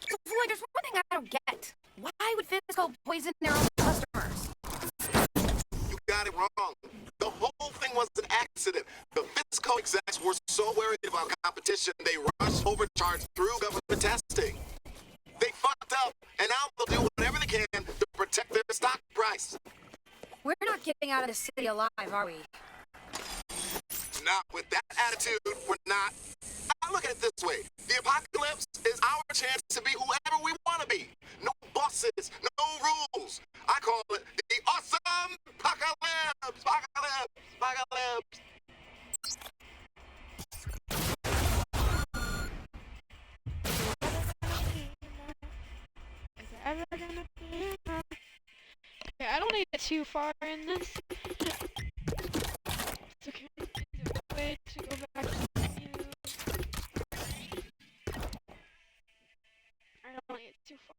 So, Floyd, there's one thing I don't get. Why would Fisco poison their own customers? You got it wrong. The whole thing was an accident. The Fisco execs were so worried about competition, they rushed overcharged through government testing. They fucked up, and now they'll do whatever they can to protect their stock price. We're not getting out of the city alive, are we? Not with that attitude, we're not. I look at it this way. The apocalypse is our chance to be whoever we want to be. No bosses, no rules. I call it the awesome apocalypse. Apocalypse. Apocalypse. Is it ever gonna be enough? Okay, I don't need to get too far in this. It's okay. Is there a way to go back to the menu? I don't want to get too far.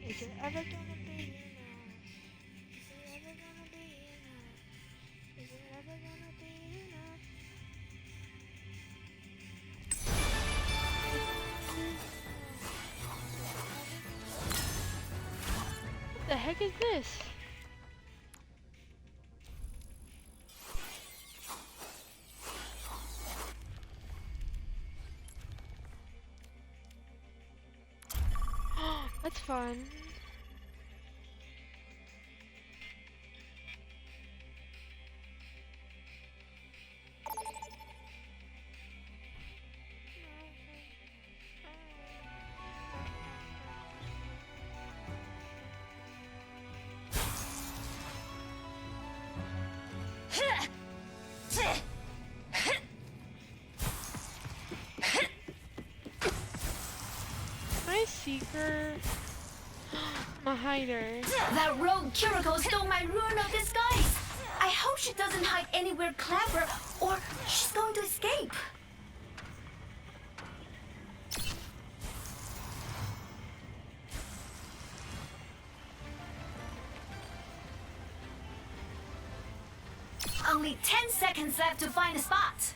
Is it ever gonna be enough? Is it ever gonna be enough? Is it ever gonna be enough? What the heck is this? That's fun. My seeker. My hider. That rogue Kiriko stole my rune of disguise. I hope she doesn't hide anywhere clever or she's going to escape. Only 10 seconds left to find a spot.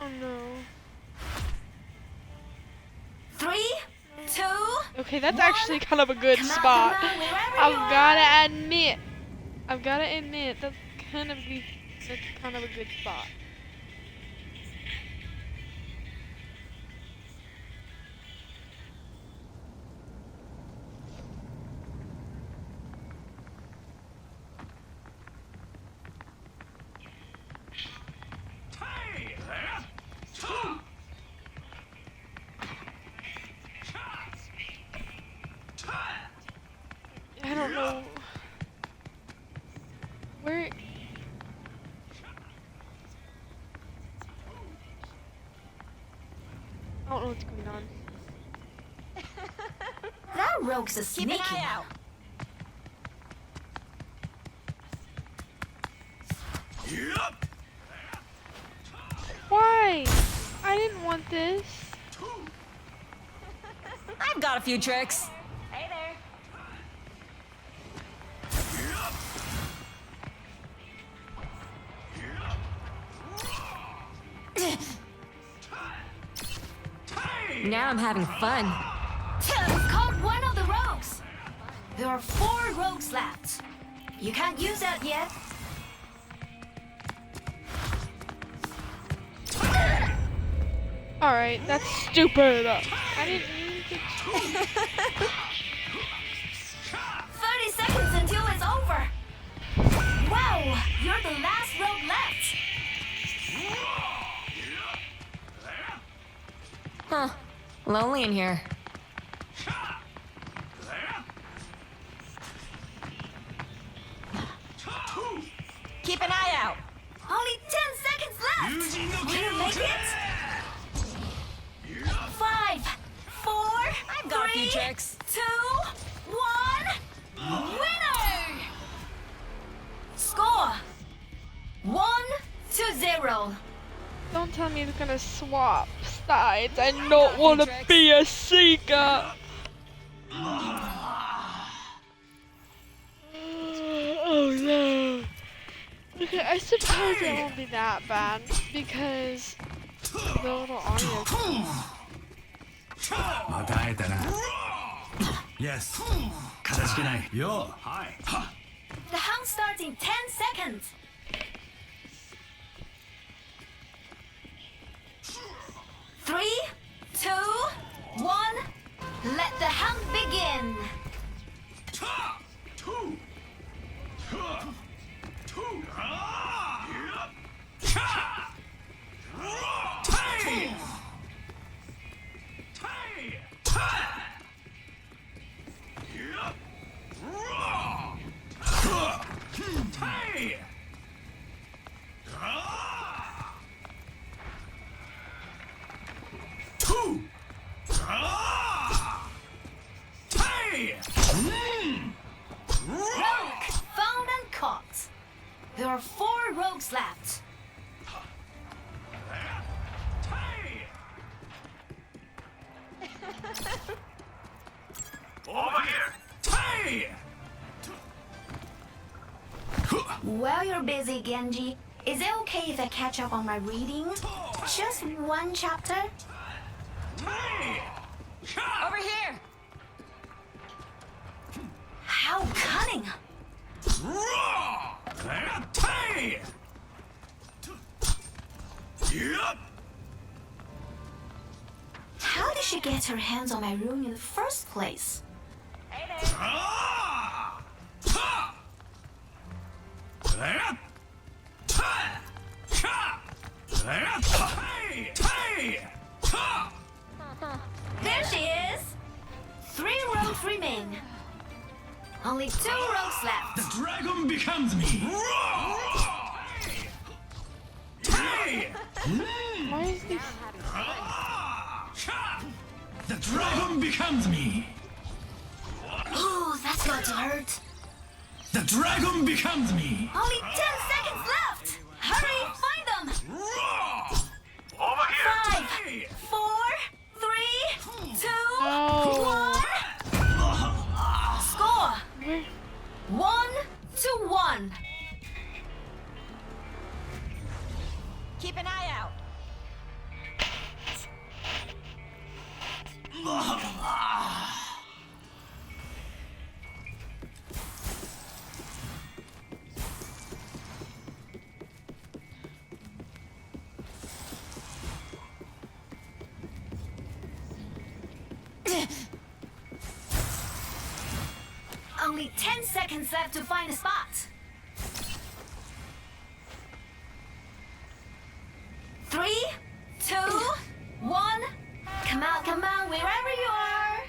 Oh no. 3, 2, Okay, that's One. actually kind of a good Come on, spot. come on, wherever you I've are. gotta admit. That's kind of a good spot. I don't know where. I don't know what's going on. That rogue's a Keep an sneaky eye out. Why? I didn't want this. I've got a few tricks. Hey there. Now I'm having fun. Caught one of the rogues. There are 4 rogues left. You can't use that yet. Alright, that's stupid. I didn't use it. 30 seconds until it's over. Wow, you're the last rogue left. Huh. Lonely in here. Keep an eye out. Only 10 seconds left. Will you make it? 5, 4, I've got a few 3, tricks. 2, 1. Winner! Score 1-0. Don't tell me it's gonna swap sides. I don't want to be a seeker. Oh no. Okay, I suppose it won't be that bad because the little audio. また会えたな Yes かたじけないよはい The hunt starts in 10 seconds. 3, 2, 1. Let the hunt begin. Rogue found and caught. There are 4 rogues left. Over here! While you're busy, Genji, is it okay if I catch up on my reading? Just 1 chapter? Over here. How cunning! How did she get her hands on my rune in the first place? There she is! 3 rogues remain. Only 2 rogues left. Dragon becomes me Why is this? The dragon becomes me Ooh, that's going to hurt. The dragon becomes me Only 10 seconds left! Hurry, find them! Over here! 5, 4, 3, 2, No. 1. Score Where? 1-1. Keep an eye out. Only 10 seconds left to find a spot. 3, 2, 1. Come out, wherever you are.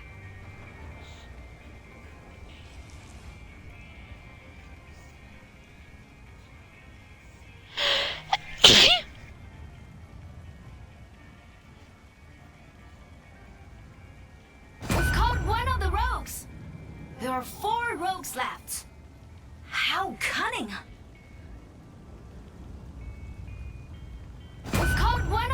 We've caught one of the rogues. There are 4 rogues left. How cunning! We've caught one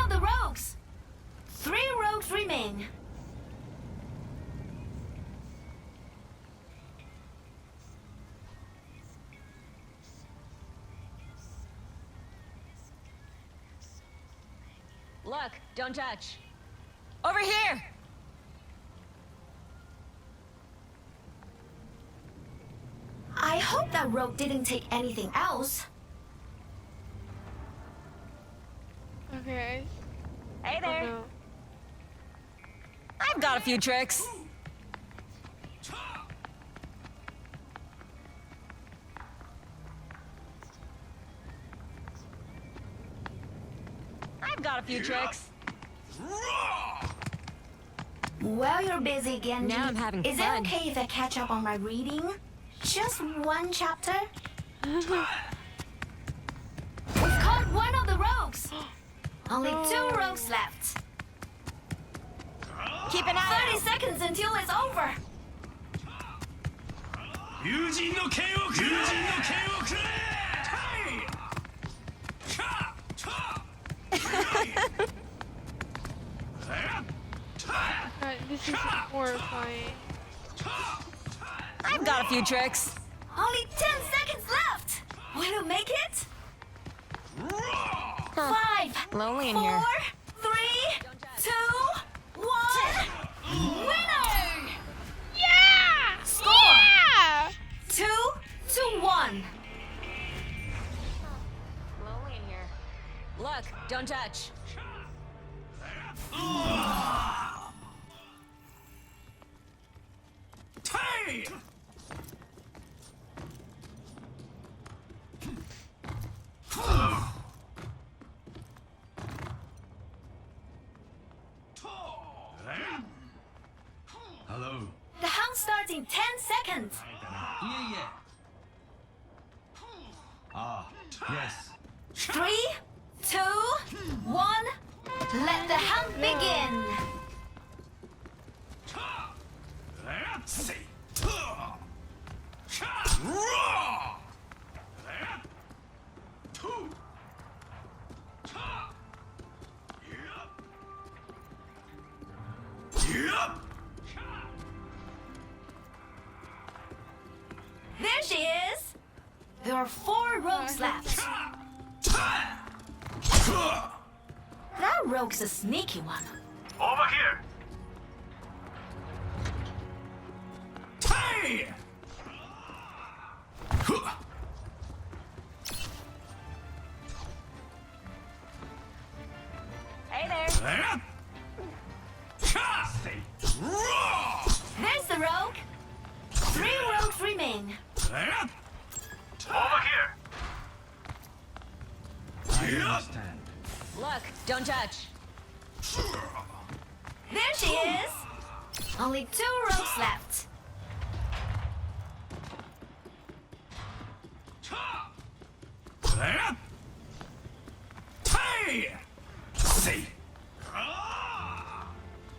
Look, don't touch. Over here! I hope that rogue didn't take anything else. Okay. Hey Oh there. no. I've got a few tricks. I've got a few tricks. While you're busy, Genji, Now I'm having is fun. it okay if I catch up on my reading? Just one chapter? We've caught one of the rogues! Only 2 rogues left. Keep an eye 30 seconds until it's over! 友人の剣をくれ友人の剣をくれはいチャチャ God, this is horrifying. I've got a few tricks. Only 10 seconds left! Will you make it? 5, Lonely in 4, here. 3, 2, 1... Winner! Yeah! Score! Yeah! 2 to 1. Lonely in here. Look, don't touch. Hey! Hello. The hunt starts in 10 seconds. Yeah, yeah. Ah, yes. 3, 2, 1. Let the hunt begin. Say. There she is. There are 4 rogues left. That rogue's a sneaky one. Over here. Hey! Hey there. There's the rogue. 3 rogues remain. Over here. I understand. Look, don't touch. There she is. Only 2 rogues left. Hey! Say.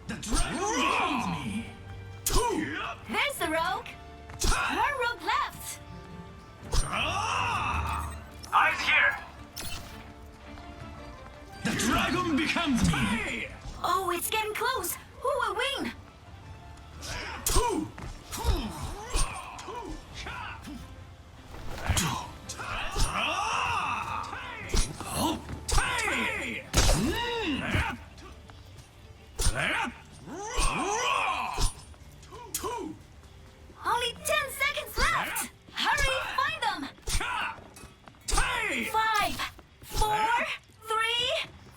The dragon becomes me. There's the rogue. 1 rogue left. Eyes here. The dragon becomes me. Oh, it's getting close. Who will win? Only 10 seconds left. Hurry, find them. 5, 4, 3,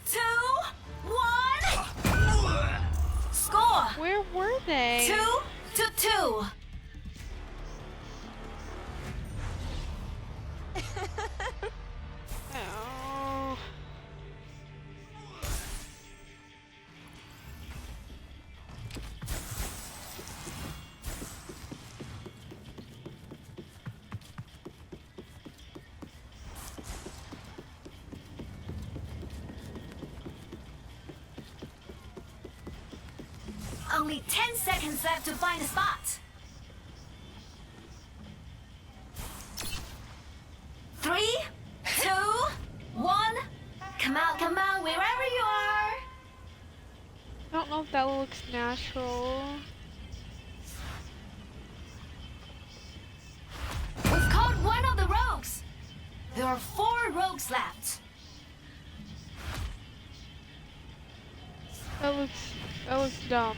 2, 1. Score. Where were they? 2 to 2. Oh. Only 10 seconds left to find a spot. 3, 2, 1. Come on, wherever you are. I don't know if that looks natural. We've caught one of the rogues. There are 4 rogues left. That looks dumb.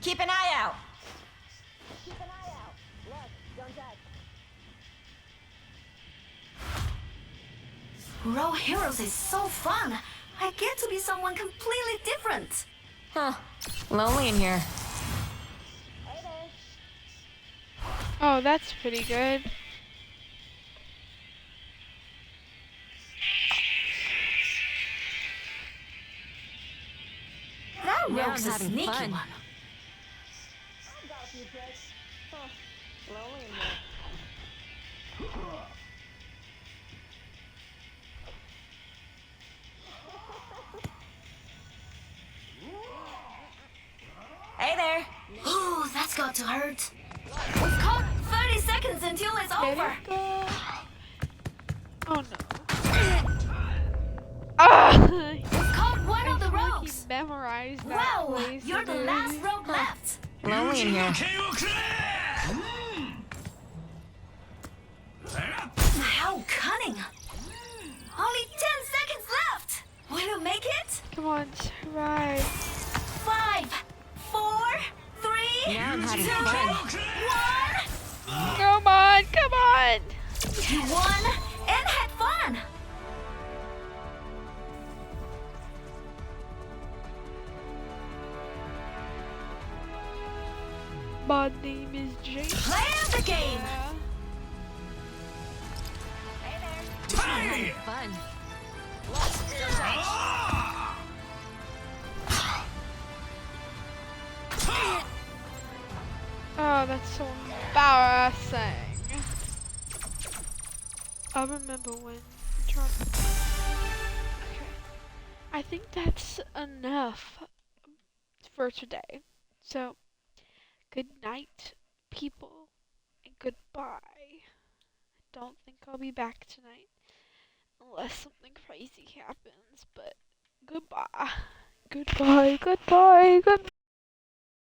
Keep an eye out. Raw Heroes is so fun. I get to be someone completely different. Huh. Lonely in here. Oh, that's pretty good. That Yeah, Rogue's I'm a having sneaky fun. one. Hey there. Ooh, that's got to hurt. We've got 30 seconds until it's Let over. it go. Oh no. Ah! We've caught one of the I feel like rogues. he memorized that Wow, place. you're the last rogue left. Lonely in here. How cunning. Only 10 seconds left. Will you make it? Come on, survive. 5, 4, 3, Now I'm having 2, fun. 1. Come on, come on. You won and had fun. My name is James. Play the game. Having fun. Oh, that's so embarrassing. I remember when Trump. Okay. I think that's enough for today. So, good night, people, and goodbye. Don't think I'll be back tonight unless something crazy happens, but goodbye. Goodbye, goodbye, goodbye.